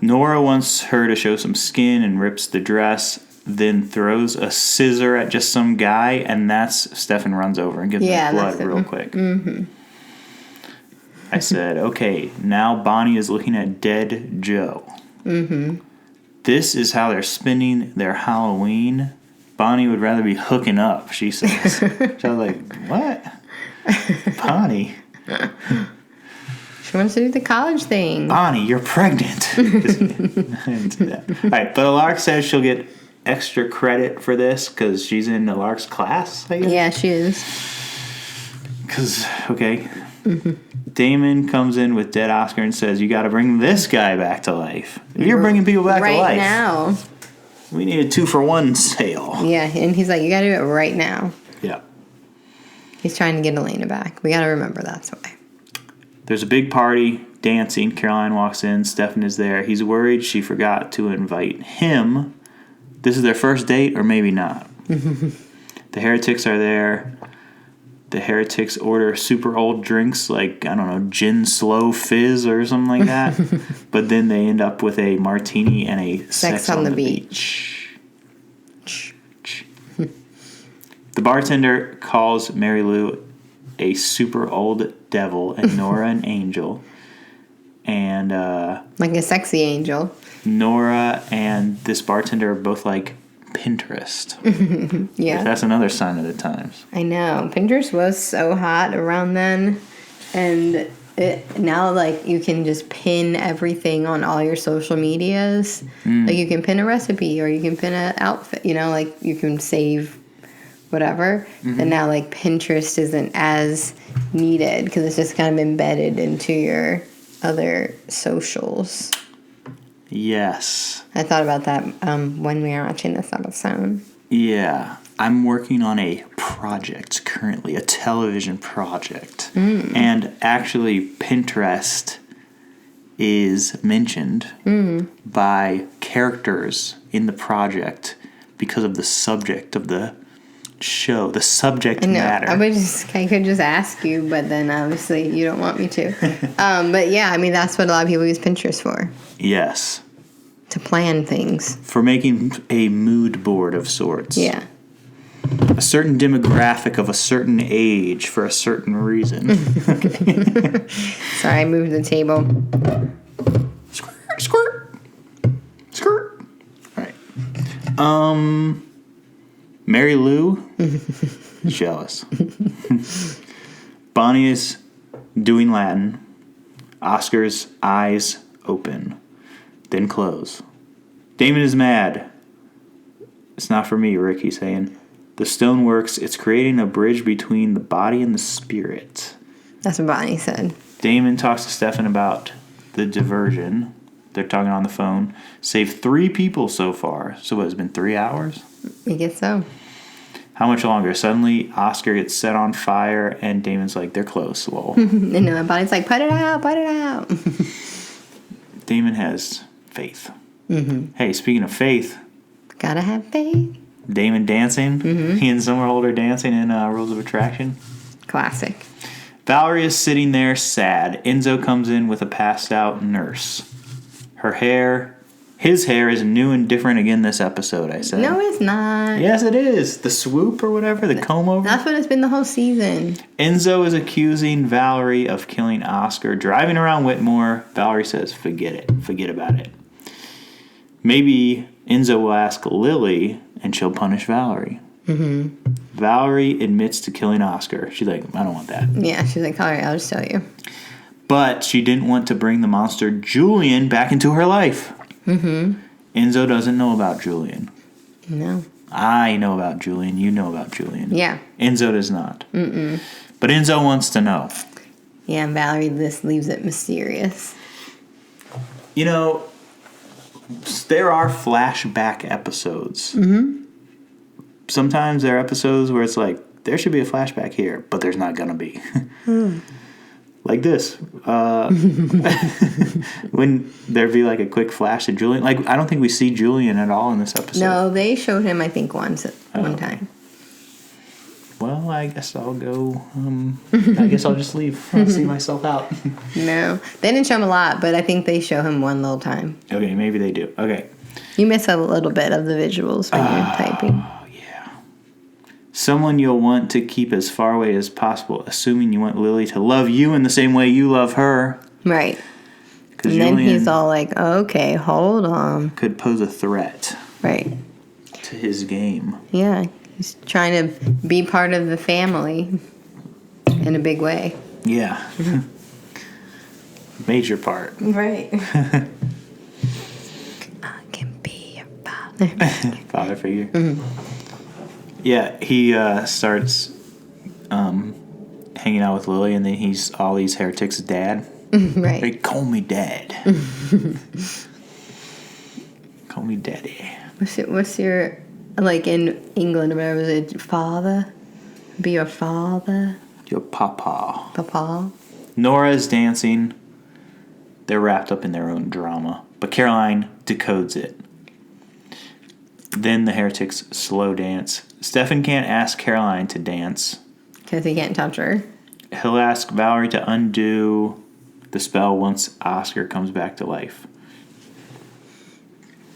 Nora wants her to show some skin and rips the dress, then throws a scissor at just some guy, and that's Stefan runs over and gives him blood real quick. I said, okay, now Bonnie is looking at dead Joe. This is how they're spending their Halloween. Bonnie would rather be hooking up, she says. So I was like, what? Bonnie? She wants to do the college thing. Bonnie, you're pregnant. I didn't do that. All right, but Alark says she'll get extra credit for this because she's in Alark's class, I guess? Yeah, she is. Because, okay. Damon comes in with dead Oscar and says, you got to bring this guy back to life. If you're bringing people back to life. Right now. We need a 2-for-1 sale. Yeah, and he's like, you got to do it right now. Yeah. He's trying to get Elena back. We got to remember that's why. There's a big party, dancing. Caroline walks in. Stefan is there. He's worried she forgot to invite him. This is their first date, or maybe not. The heretics are there. The heretics order super old drinks like, I don't know, gin slow fizz or something like that. But then they end up with a martini and a sex on the beach. The bartender calls Mary Lou a super old devil and Nora an angel. And like a sexy angel. Nora and this bartender are both like Pinterest. Yeah. That's another sign of the times. I know. Pinterest was so hot around then. And now, like, you can just pin everything on all your social medias. Like, you can pin a recipe or you can pin an outfit. You know, like, you can save whatever. And now, like, Pinterest isn't as needed because it's just kind of embedded into your other socials. Yes. I thought about that when we were watching this episode. Yeah. I'm working on a project currently, a television project. And actually, Pinterest is mentioned by characters in the project because of the subject of the show, the subject matter. I could just ask you, but then obviously you don't want me to. But yeah, I mean, that's what a lot of people use Pinterest for. Yes. To plan things. For making a mood board of sorts. Yeah. A certain demographic of a certain age for a certain reason. Sorry, I moved the table. Squirt, squirt, squirt. All right. Mary Lou, jealous. Bonnie is doing Latin. Oscar's eyes open, then close. Damon is mad. It's not for me, Rick, he's saying. The stone works. It's creating a bridge between the body and the spirit. That's what Bonnie said. Damon talks to Stefan about the diversion. They're talking on the phone. Saved 3 people so far. So what, it's been 3 hours? I guess so. How much longer? Suddenly, Oscar gets set on fire, and Damon's like, they're close. Lol. And Bonnie's like, put it out, put it out. Damon has faith. Hey, speaking of faith. Gotta have faith. Damon dancing. He and Summerholder dancing in Rules of Attraction. Classic. Valerie is sitting there sad. Enzo comes in with a passed out nurse. His hair is new and different again this episode, I said. No, it's not. Yes, it is. The swoop or whatever, the comb over. That's what it's been the whole season. Enzo is accusing Valerie of killing Oscar. Driving around Whitmore, Valerie says, forget it. Forget about it. Maybe Enzo will ask Lily and she'll punish Valerie. Valerie admits to killing Oscar. She's like, I don't want that. Yeah, she's like, all right, I'll just tell you. But she didn't want to bring the monster Julian back into her life. Enzo doesn't know about Julian. No. I know about Julian. You know about Julian. Yeah. Enzo does not. But Enzo wants to know. Yeah, and Valerie, this leaves it mysterious. You know, there are flashback episodes. Sometimes there are episodes where it's like, there should be a flashback here, but there's not going to be. Like this. When there'd be like a quick flash to Julian. Like, I don't think we see Julian at all in this episode. No, they showed him, I think, once at one time. Well, I guess I'll go. I guess I'll just leave. I'll see myself out. No, they didn't show him a lot, but I think they show him one little time. Okay, maybe they do. Okay. You miss a little bit of the visuals when you're typing. Oh, yeah. Someone you'll want to keep as far away as possible, assuming you want Lily to love you in the same way you love her. Right. And Julian then he's all like, okay, hold on. could pose a threat Right. to his game. Yeah. He's trying to be part of the family in a big way. Yeah. Major part. Right. I can be your father. Father figure. Yeah, he starts hanging out with Lily, and then he's all these heretics' dad. Right. They call me dad. Call me daddy. What's your, like in England or whatever, is it father? Be your father? Your papa. Papa? Nora is dancing. They're wrapped up in their own drama, but Caroline decodes it. Then the heretics slow dance. Stefan can't ask Caroline to dance. Because he can't touch her. He'll ask Valerie to undo the spell once Oscar comes back to life.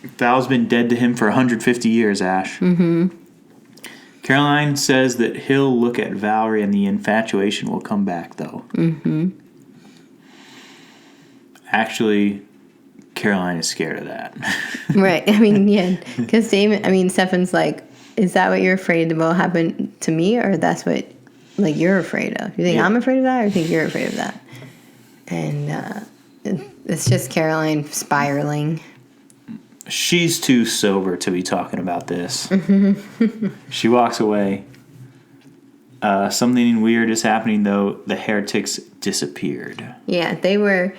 Val's been dead to him for 150 years, Ash. Caroline says that he'll look at Valerie and the infatuation will come back, though. Actually, Caroline is scared of that. Right. I mean, yeah. Because Stefan's like, is that what you're afraid will happen to me? Or that's what, like, you're afraid of? You think I'm afraid of that? Or you think you're afraid of that? And it's just Caroline spiraling. She's too sober to be talking about this. She walks away. Something weird is happening, though. The heretics disappeared. Yeah, they were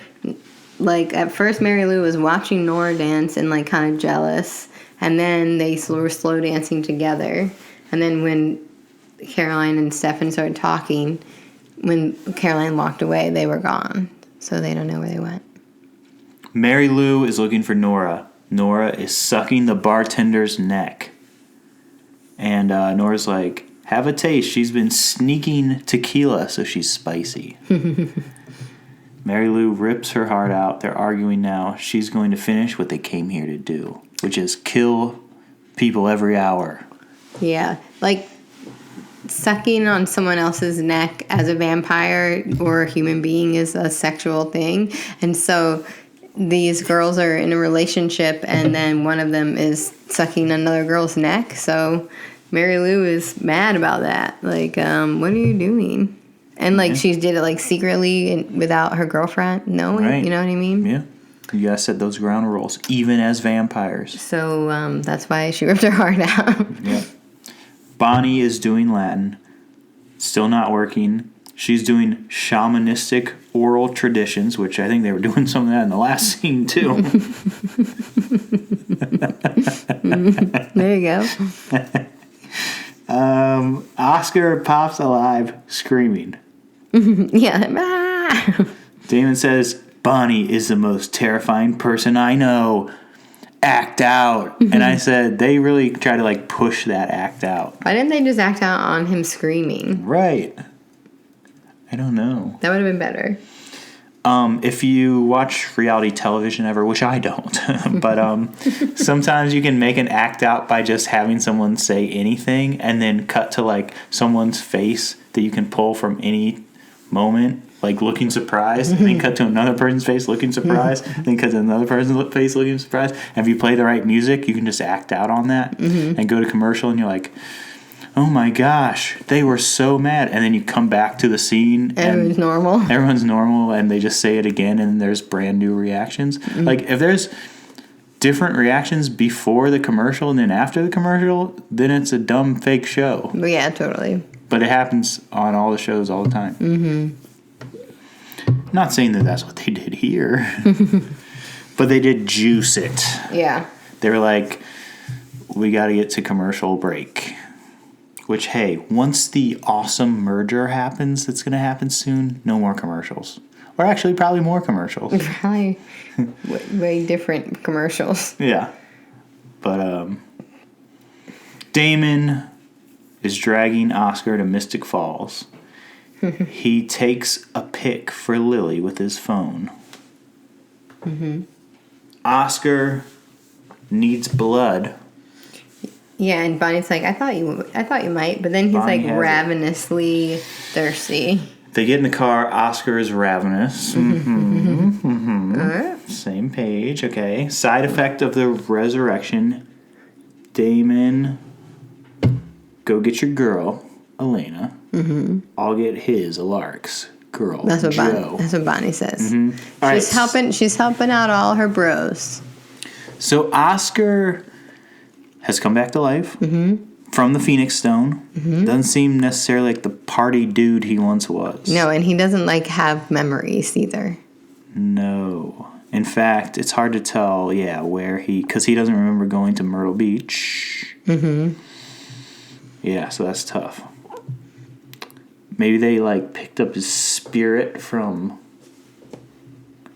like, at first Mary Lou was watching Nora dance and, like, kind of jealous. And then they were slow dancing together. And then when Caroline and Stefan started talking, when Caroline walked away, they were gone. So they don't know where they went. Mary Lou is looking for Nora. Nora is sucking the bartender's neck. And Nora's like, have a taste. She's been sneaking tequila, so she's spicy. Mary Lou rips her heart out. They're arguing now. She's going to finish what they came here to do, which is kill people every hour. Yeah. Like, sucking on someone else's neck as a vampire or a human being is a sexual thing. And so these girls are in a relationship, and then one of them is sucking another girl's neck. So Mary Lou is mad about that. Like, what are you doing? And, like, she did it, like, secretly and without her girlfriend knowing. Right. You know what I mean? Yeah. You gotta set those ground rules, even as vampires. So that's why she ripped her heart out. Yeah. Bonnie is doing Latin. Still not working. She's doing shamanistic oral traditions, which I think they were doing some of that in the last scene, too. There you go. Oscar pops alive, screaming. Yeah. Damon says, Bonnie is the most terrifying person I know. Act out. And I said, they really try to, like, push that act out. Why didn't they just act out on him screaming? Right. I don't know. That would have been better. If you watch reality television ever, which I don't, but sometimes you can make an act out by just having someone say anything and then cut to, like, someone's face that you can pull from any moment, like looking surprised, and then cut to another person's face looking surprised, then cut to another person's face looking surprised. And if you play the right music, you can just act out on that and go to commercial, and you're like, oh my gosh, they were so mad. And then you come back to the scene. Everyone's normal. Everyone's normal, and they just say it again, and there's brand new reactions. Like, if there's different reactions before the commercial and then after the commercial, then it's a dumb fake show. Yeah, totally. But it happens on all the shows all the time. I'm not saying that that's what they did here. But they did juice it. Yeah. They were like, we got to get to commercial break. Which, hey, once the awesome merger happens, that's going to happen soon, no more commercials. Or actually, probably more commercials. Probably way different commercials. Yeah. But Damon is dragging Oscar to Mystic Falls. He takes a pic for Lily with his phone. Oscar needs blood. Yeah, and Bonnie's like, I thought you might, but then he's Bonnie like has it. ravenously thirsty. They get in the car. Oscar is ravenous. Same page. Okay. Side effect of the resurrection. Damon, go get your girl, Elena. I'll get his, Alaric's girl, That's what Joe. That's what Bonnie says. All right. She's helping out all her bros. So Oscar has come back to life from the Phoenix Stone. Doesn't seem necessarily like the party dude he once was. No, and he doesn't like have memories either. No. In fact, it's hard to tell, where because he doesn't remember going to Myrtle Beach. Yeah, so that's tough. Maybe they, like, picked up his spirit from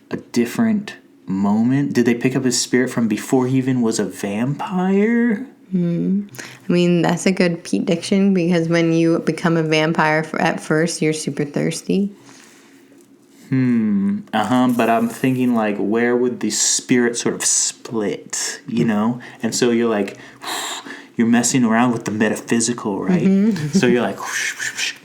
a different moment. Did they pick up his spirit from before he even was a vampire? I mean, that's a good Pete-diction, because when you become a vampire at first, you're super thirsty. But I'm thinking, like, where would the spirit sort of split, you know? And so you're like, you're messing around with the metaphysical, right? So you're like,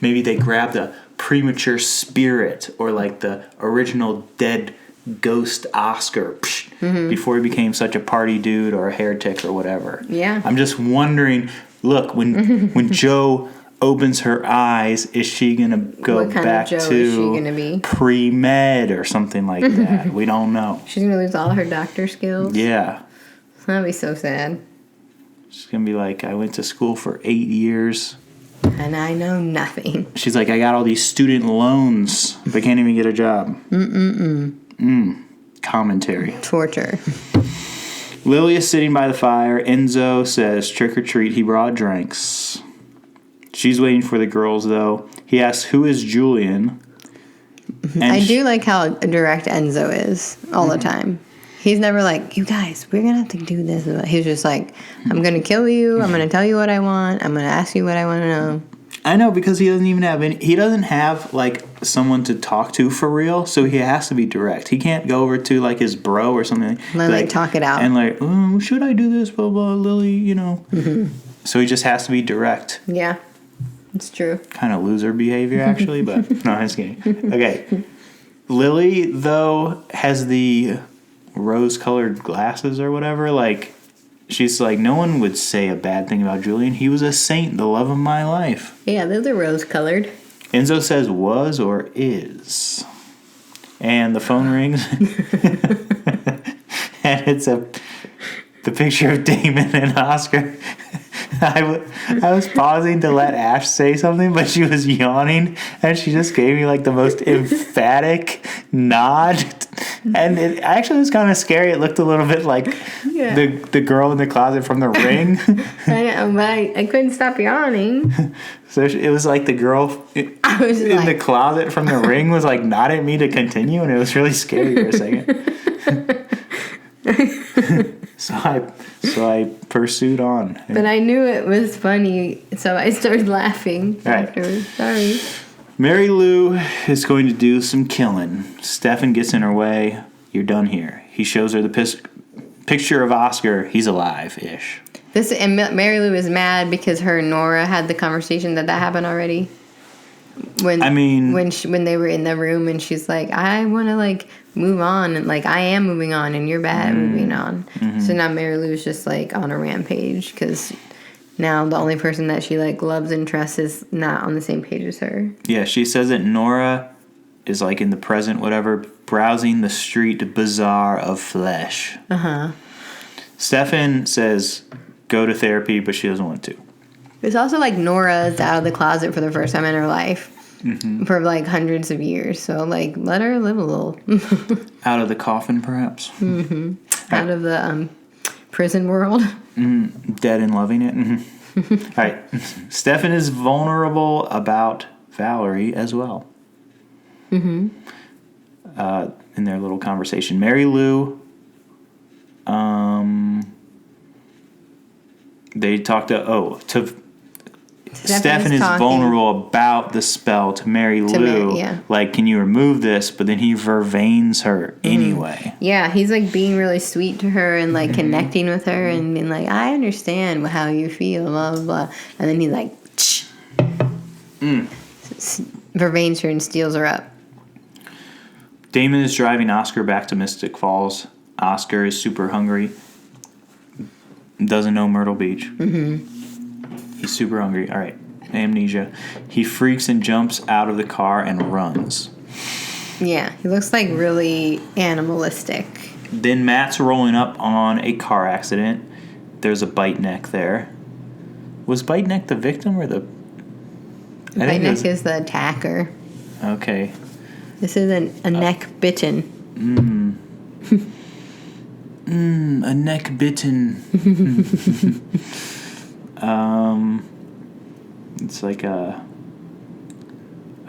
maybe they grabbed a premature spirit or, like, the original dead ghost Oscar before he became such a party dude or a heretic or whatever. Yeah. I'm just wondering, look, when Joe opens her eyes, is she going to go What kind back of Joe is she to gonna be? pre-med or something like that? We don't know. She's going to lose all her doctor skills. Yeah. That'd be so sad. She's going to be like, I went to school for 8 years. And I know nothing. She's like, I got all these student loans, but can't even get a job. Because commentary. Torture. Lily is sitting by the fire. Enzo says, trick or treat, he brought drinks. She's waiting for the girls, though. He asks, who is Julian? And I do like how direct Enzo is all the time. He's never like, you guys, we're going to have to do this. He's just like, I'm going to kill you. I'm going to tell you what I want. I'm going to ask you what I want to know. I know, because he doesn't even have he doesn't have, like, someone to talk to for real, so he has to be direct. He can't go over to, like, his bro or something. Like talk it out. And, like, should I do this, blah, blah, Lily, you know. So he just has to be direct. Yeah, it's true. Kind of loser behavior, actually, but no, I'm just kidding. Okay. Lily, though, has the rose-colored glasses or whatever. Like, she's like, no one would say a bad thing about Julian. He was a saint, the love of my life. Yeah, those are rose-colored. Enzo says was or is. And the phone rings. And it's the picture of Damon and Oscar. I was pausing to let Ash say something, but she was yawning, and she just gave me, like, the most emphatic nod. And it actually was kind of scary. It looked a little bit like the girl in the closet from The Ring. I know, but I couldn't stop yawning. So it was like the girl in the closet from The Ring was, like, nodding at me to continue, and it was really scary for a second. So I pursued on. But I knew it was funny, so I started laughing afterwards. Sorry. Mary Lou is going to do some killing. Stefan gets in her way. You're done here. He shows her the picture of Oscar. He's alive-ish. And Mary Lou is mad because her and Nora had the conversation that happened already. When they were in the room, and she's like, I want to, like, move on, and, like, I am moving on, and you're bad at moving on. So now Mary Lou's just, like, on a rampage because now the only person that she, like, loves and trusts is not on the same page as her. Yeah, she says that Nora is, like, in the present, whatever, browsing the street bazaar of flesh. Stefan says go to therapy, but she doesn't want to. It's also like Nora's out of the closet for the first time in her life for, like, hundreds of years. So, like, let her live a little. Out of the coffin, perhaps. Out of the prison world. Dead and loving it. All right. Stefan is vulnerable about Valerie as well. In their little conversation. Mary Lou, they talked to Stefan is vulnerable about the spell to Mary Lou. Like, can you remove this? But then he vervains her anyway. Yeah, he's, like, being really sweet to her and, like, connecting with her and being like, I understand how you feel, blah, blah, blah. And then he, like, vervains her and steals her up. Damon is driving Oscar back to Mystic Falls. Oscar is super hungry. Doesn't know Myrtle Beach. He's super hungry. All right. Amnesia. He freaks and jumps out of the car and runs. Yeah, he looks, like, really animalistic. Then Matt's rolling up on a car accident. There's a bite neck there. Was bite neck the victim or the... Bite neck is the attacker. Okay. This is a neck bitten. A neck bitten. It's like a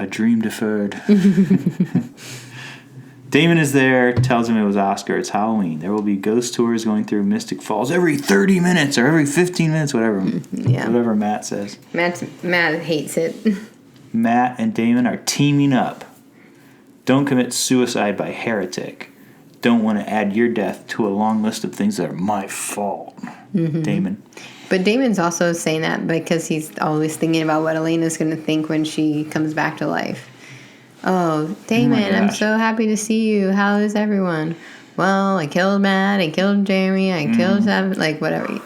dream deferred. Damon is there, tells him it was Oscar. It's Halloween. There will be ghost tours going through Mystic Falls every 30 minutes or every 15 minutes, whatever. Whatever Matt says. Matt hates it. Matt and Damon are teaming up. Don't commit suicide by heretic. Don't want to add your death to a long list of things that are my fault. Damon. But Damon's also saying that because he's always thinking about what Elena's going to think when she comes back to life. Oh, Damon, I'm so happy to see you. How is everyone? Well, I killed Matt, I killed Jeremy, I killed Sam, like, whatever.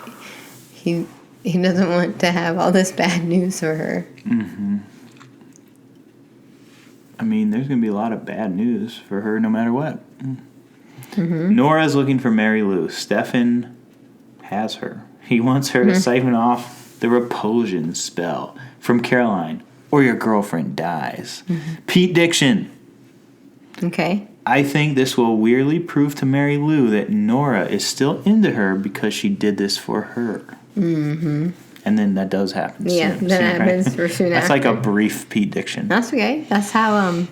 He doesn't want to have all this bad news for her. I mean, there's going to be a lot of bad news for her no matter what. Nora's looking for Mary Lou. Stefan has her. He wants her to siphon off the repulsion spell from Caroline, or your girlfriend dies. Pete-diction. Okay. I think this will weirdly prove to Mary Lou that Nora is still into her because she did this for her. Mm-hmm. And then that does happen. Yeah, that happens for soon That's after. like a brief Pete-diction. That's okay. That's how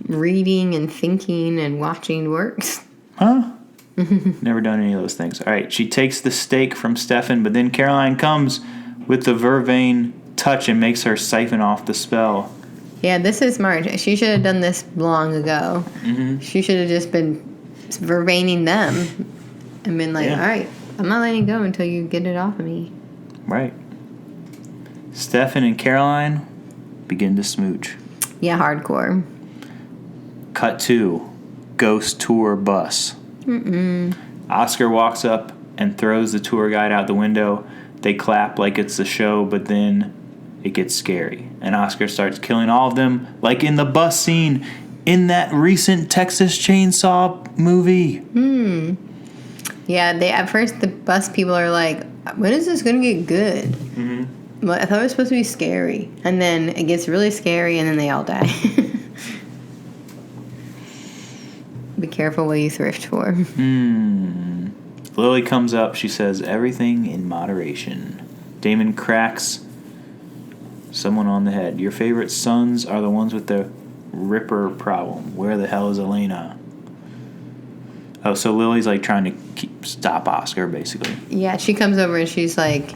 reading and thinking and watching works. Huh? Never done any of those things. All right, she takes the steak from Stefan, but then Caroline comes with the vervain touch and makes her siphon off the spell. Yeah, this is smart. She should have done this long ago. Mm-hmm. She should have just been verbaining them and been like, all right, I'm not letting it go until you get it off of me. Right. Stefan and Caroline begin to smooch. Yeah, hardcore. Cut 2. Ghost tour bus. Oscar walks up and throws the tour guide out the window. They clap like it's the show, but then it gets scary. And Oscar starts killing all of them, like in the bus scene in that recent Texas Chainsaw movie. Yeah, at first the bus people are like, when is this going to get good? Mm-hmm. Well, I thought it was supposed to be scary. And then it gets really scary, and then they all die. Be careful what you thrift for. Lily comes up. She says, everything in moderation. Damon cracks someone on the head. Your favorite sons are the ones with the Ripper problem. Where the hell is Elena? Oh, so Lily's like trying to stop Oscar, basically. Yeah, she comes over and she's like,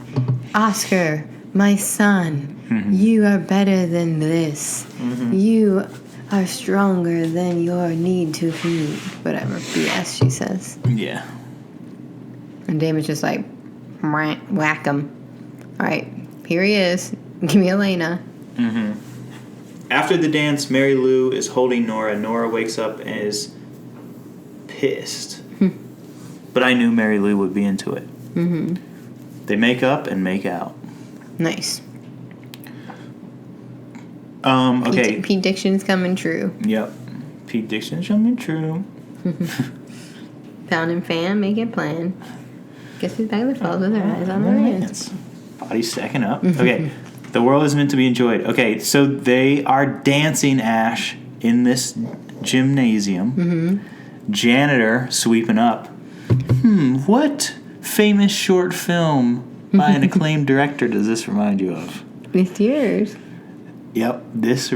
Oscar, my son, you are better than this. You are stronger than your need to feed. Whatever BS she says. Yeah. And Damon's just like, whack him. All right, here he is. Give me Elena. After the dance, Mary Lou is holding Nora. Nora wakes up and is pissed. But I knew Mary Lou would be into it. They make up and make out. Nice. Okay. Pete-dictions coming true. Yep. Pete-dictions coming true. Found and fan, make it plan. Guess who's back with falls with their eyes on their hands. Body stacking up. Okay. The world is meant to be enjoyed. Okay, so they are dancing, Ash, in this gymnasium. Janitor sweeping up. What famous short film by an acclaimed director does this remind you of? It's yours. Yep, this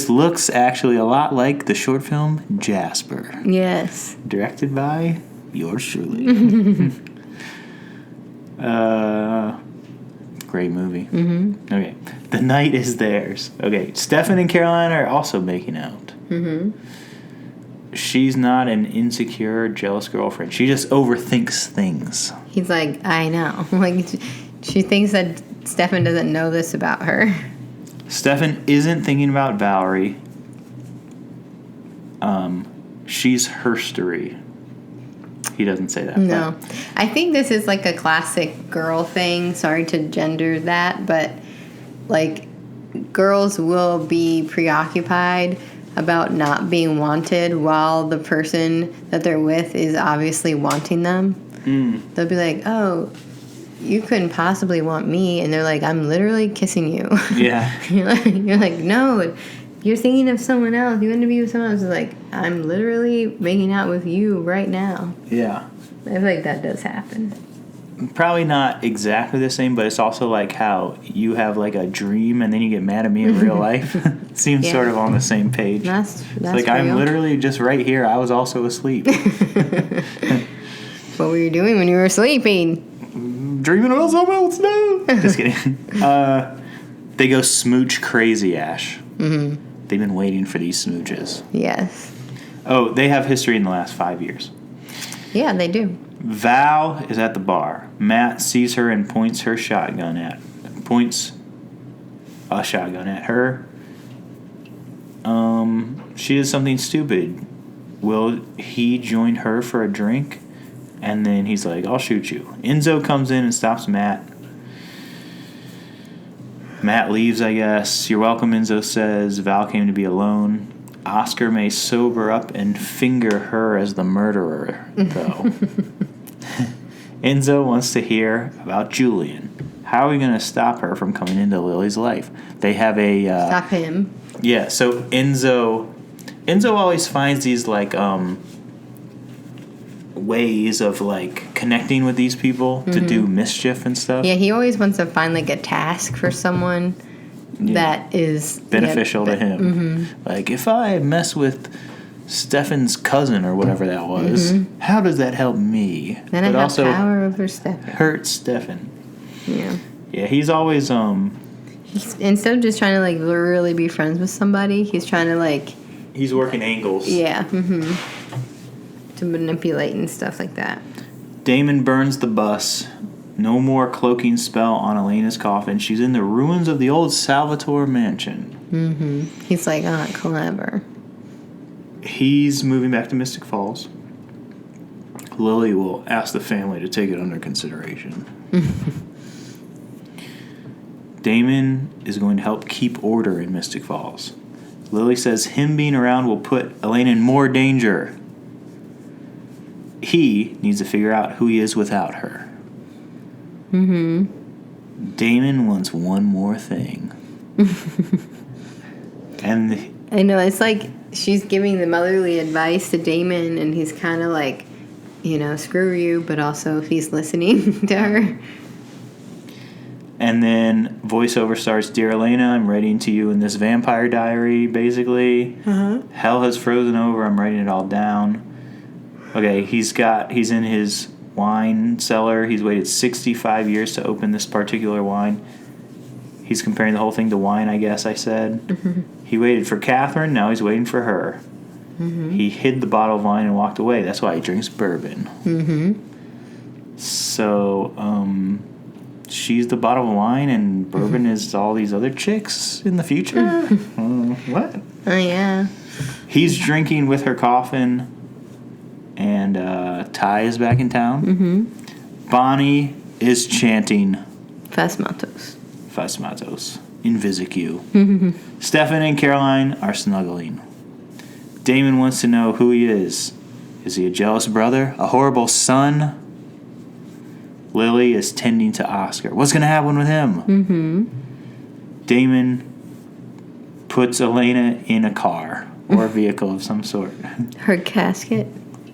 looks actually a lot like the short film Jasper. Yes. Directed by yours truly. Great movie. Okay, the night is theirs. Okay, Stefan and Caroline are also making out. She's not an insecure, jealous girlfriend. She just overthinks things. He's like, I know. Like, she thinks that Stefan doesn't know this about her. Stefan isn't thinking about Valerie. She's herstory. He doesn't say that. No. I think this is like a classic girl thing. Sorry to gender that, but like girls will be preoccupied about not being wanted while the person that they're with is obviously wanting them. They'll be like, oh, you couldn't possibly want me. And they're like, I'm literally kissing you. Yeah. You're like, no, you're thinking of someone else. You want to be with someone else. It's like, I'm literally making out with you right now. Yeah. I feel like that does happen. Probably not exactly the same, but it's also like how you have like a dream and then you get mad at me in real life. Seems Yeah. sort of on the same page. That's like real. I'm literally just right here. I was also asleep. What were you doing when you were sleeping? Dreaming about someone else. No. Just kidding. They go smooch crazy, Ash. They've been waiting for these smooches. Yes. Oh, they have history in the last 5 years. Yeah, they do. Val is at the bar. Matt sees her and points a shotgun at her. She did something stupid. Will he join her for a drink? And then he's like, I'll shoot you. Enzo comes in and stops Matt. Matt leaves, I guess. You're welcome, Enzo says. Val came to be alone. Oscar may sober up and finger her as the murderer, though. Enzo wants to hear about Julian. How are we going to stop her from coming into Lily's life? They have a... Stop him. Yeah, so Enzo Enzo always finds these like ways of like connecting with these people to do mischief and stuff. Yeah, he always wants to find like a task for someone that is beneficial to him. Like if I mess with Stefan's cousin or whatever that was, how does that help me? Then I have power over Stefan. Hurt Stefan. Yeah. Yeah, he's always He's, instead of just trying to like really be friends with somebody, he's trying to like. He's working angles. Yeah. To manipulate and stuff like that. Damon burns the bus. No more cloaking spell on Elena's coffin. She's in the ruins of the old Salvatore mansion. He's like, clever. He's moving back to Mystic Falls. Lily will ask the family to take it under consideration. Damon is going to help keep order in Mystic Falls. Lily says him being around will put Elena in more danger. He needs to figure out who he is without her. Damon wants one more thing. And I know, it's like she's giving the motherly advice to Damon, and he's kind of like, screw you, but also he's listening to her. And then voiceover starts, Dear Elena, I'm writing to you in this Vampire Diary, basically. Hell has frozen over. I'm writing it all down. Okay, he's in his wine cellar. He's waited 65 years to open this particular wine. He's comparing the whole thing to wine, I guess I said. He waited for Catherine. Now he's waiting for her. He hid the bottle of wine and walked away. That's why he drinks bourbon. So, she's the bottle of wine and bourbon is all these other chicks in the future? What? Oh, yeah. He's drinking with her coffin, and Ty is back in town. Bonnie is chanting Phasmatos. in Visicu. Stefan and Caroline are snuggling. Damon wants to know who he is. Is he a jealous brother? A horrible son? Lily is tending to Oscar. What's going to happen with him? Damon puts Elena in a car or a vehicle of some sort. Her casket.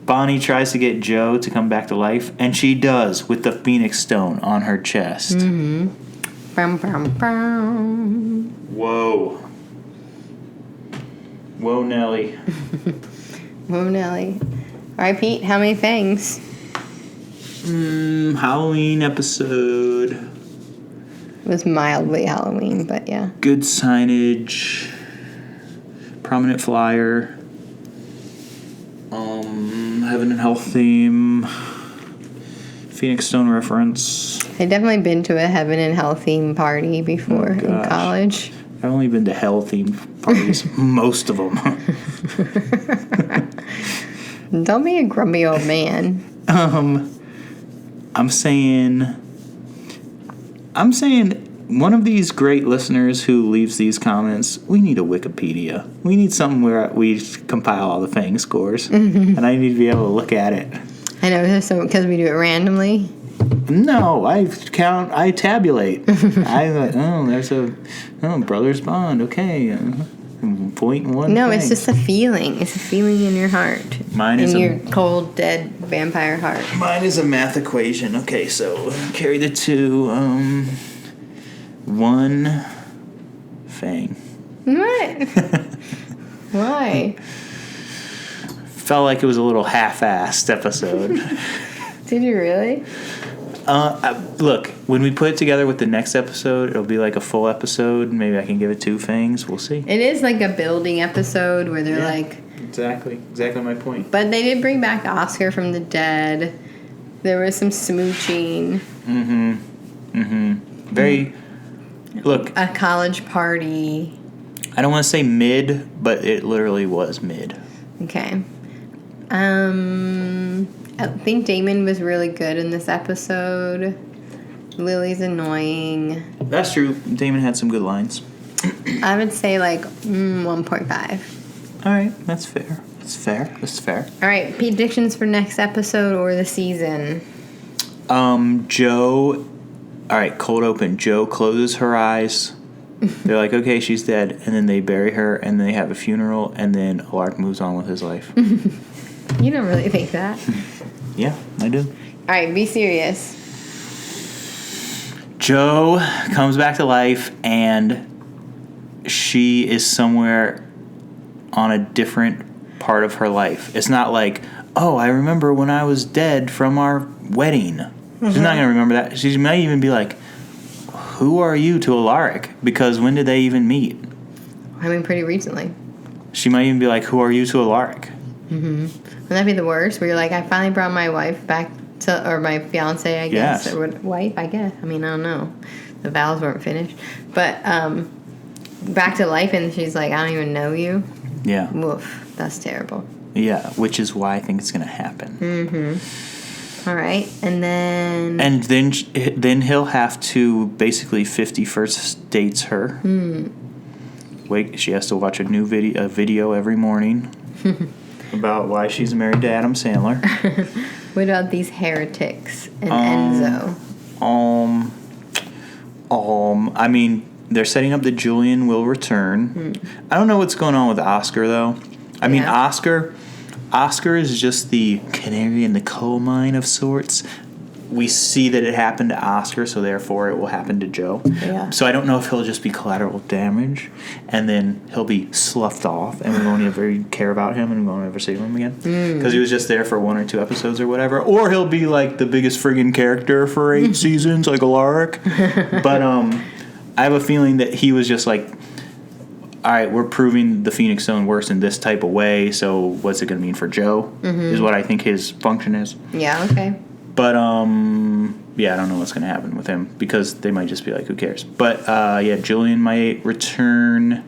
Bonnie tries to get Joe to come back to life, and she does with the Phoenix Stone on her chest. Bum, bum, bum. Whoa. Whoa, Nelly. Whoa, Nelly. All right, Pete, how many things? Halloween episode. It was mildly Halloween, but yeah. Good signage. Prominent flyer. Heaven and health theme. Phoenix Stone reference. I've definitely been to a heaven and hell theme party before in college. I've only been to hell themed parties. Most of them. Don't be a grumpy old man. I'm saying one of these great listeners who leaves these comments, we need a Wikipedia. We need something where we compile all the Fang scores. And I need to be able to look at it. I know, so because we do it randomly. No, I tabulate. I'm like, there's Brothers Bond. Okay. 0.1. No, it's just a feeling. It's a feeling in your heart. Mine is in your cold, dead vampire heart. Mine is a math equation. Okay, so carry the 2. 1 Fang. What? Why? Felt like it was a little half-assed episode. Did you really? Look, when we put it together with the next episode, it'll be like a full episode. Maybe I can give it 2 fangs. We'll see. It is like a building episode where they're like... Exactly my point. But they did bring back Oscar from the dead. There was some smooching. Very... Look... A college party. I don't want to say mid, but it literally was mid. Okay. I think Damon was really good in this episode. Lily's annoying. That's true. Damon had some good lines. I would say like 1.5. All right, that's fair. All right, Pete-dictions for next episode or the season. Joe. All right, cold open. Joe closes her eyes They're like, okay, she's dead, and then they bury her, and they have a funeral, and then Alaric moves on with his life. You don't really think that. Yeah, I do. All right, be serious. Jo comes back to life, and she is somewhere on a different part of her life. It's not like, oh, I remember when I was dead from our wedding. She's not going to remember that. She might even be like, who are you to Alaric? Because when did they even meet? I mean, pretty recently. She might even be like, who are you to Alaric? Wouldn't that be the worst? Where you're like, I finally brought my wife back to, or my fiance, I guess, Yes. or wife, I guess. I mean, I don't know. The vows weren't finished, but back to life, and she's like, I don't even know you. Yeah. Woof, that's terrible. Yeah, which is why I think it's going to happen. All right, and then And then he'll have to basically 51st dates her. Wait, she has to watch a video every morning about why she's married to Adam Sandler. what about these heretics and Enzo? I mean, they're setting up that Julian will return. I don't know what's going on with Oscar though. I mean, Yeah. Oscar is just the canary in the coal mine of sorts. We see that it happened to Oscar, so therefore it will happen to Jo. Yeah. So I don't know if he'll just be collateral damage, and then he'll be sloughed off, and we won't ever care about him, and we won't ever see him again. Because he was just there for 1 or 2 episodes or whatever. Or he'll be like the biggest friggin' character for 8 seasons, like Alaric. But I have a feeling that he was just like, all right, we're proving the Phoenix Stone works in this type of way, so what's it going to mean for Jo? Is what I think his function is. Yeah, okay. But, yeah, I don't know what's going to happen with him because they might just be like, who cares? But, yeah, Julian might return.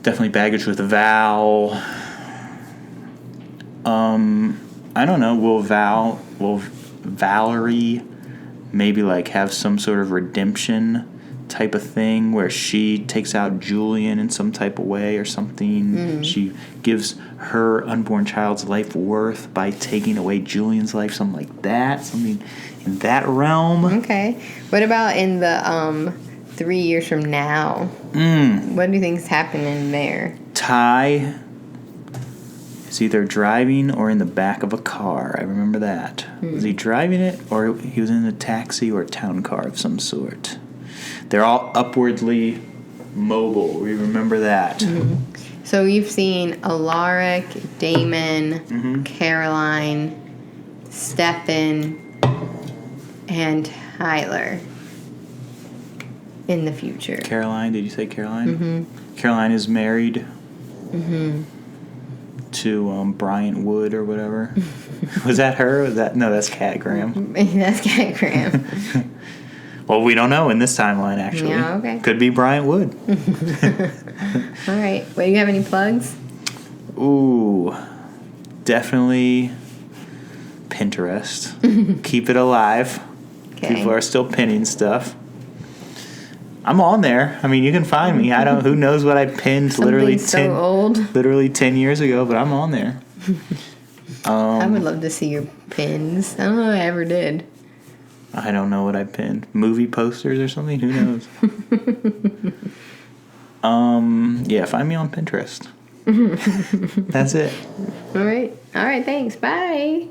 Definitely baggage with Val. I don't know. Will Valerie maybe, like, have some sort of redemption type of thing where she takes out Julian in some type of way or something? She gives her unborn child's life worth by taking away Julian's life, something like that, something in that realm. Okay. What about in the 3 years from now? What do you think's happening there? Ty is either driving or in the back of a car. I remember that. Was he driving it, or he was in a taxi or a town car of some sort? They're all upwardly mobile. We remember that. So you've seen Alaric, Damon, Caroline, Stefan, and Tyler in the future. Caroline, did you say Caroline? Caroline is married to Bryant Wood or whatever. Was that her? Was that that's Cat Graham. That's Cat Graham. Well, we don't know in this timeline, actually. Yeah, okay. Could be Bryant Wood. All right. Well, you have any plugs? Ooh, definitely Pinterest. Keep it alive. Okay. People are still pinning stuff. I'm on there. I mean, you can find me. Who knows what I pinned literally Something so old. literally 10 years ago, but I'm on there. I would love to see your pins. I don't know if I ever did. I don't know what I pinned. Movie posters or something? Who knows? Yeah, find me on Pinterest. That's it. All right. Thanks. Bye.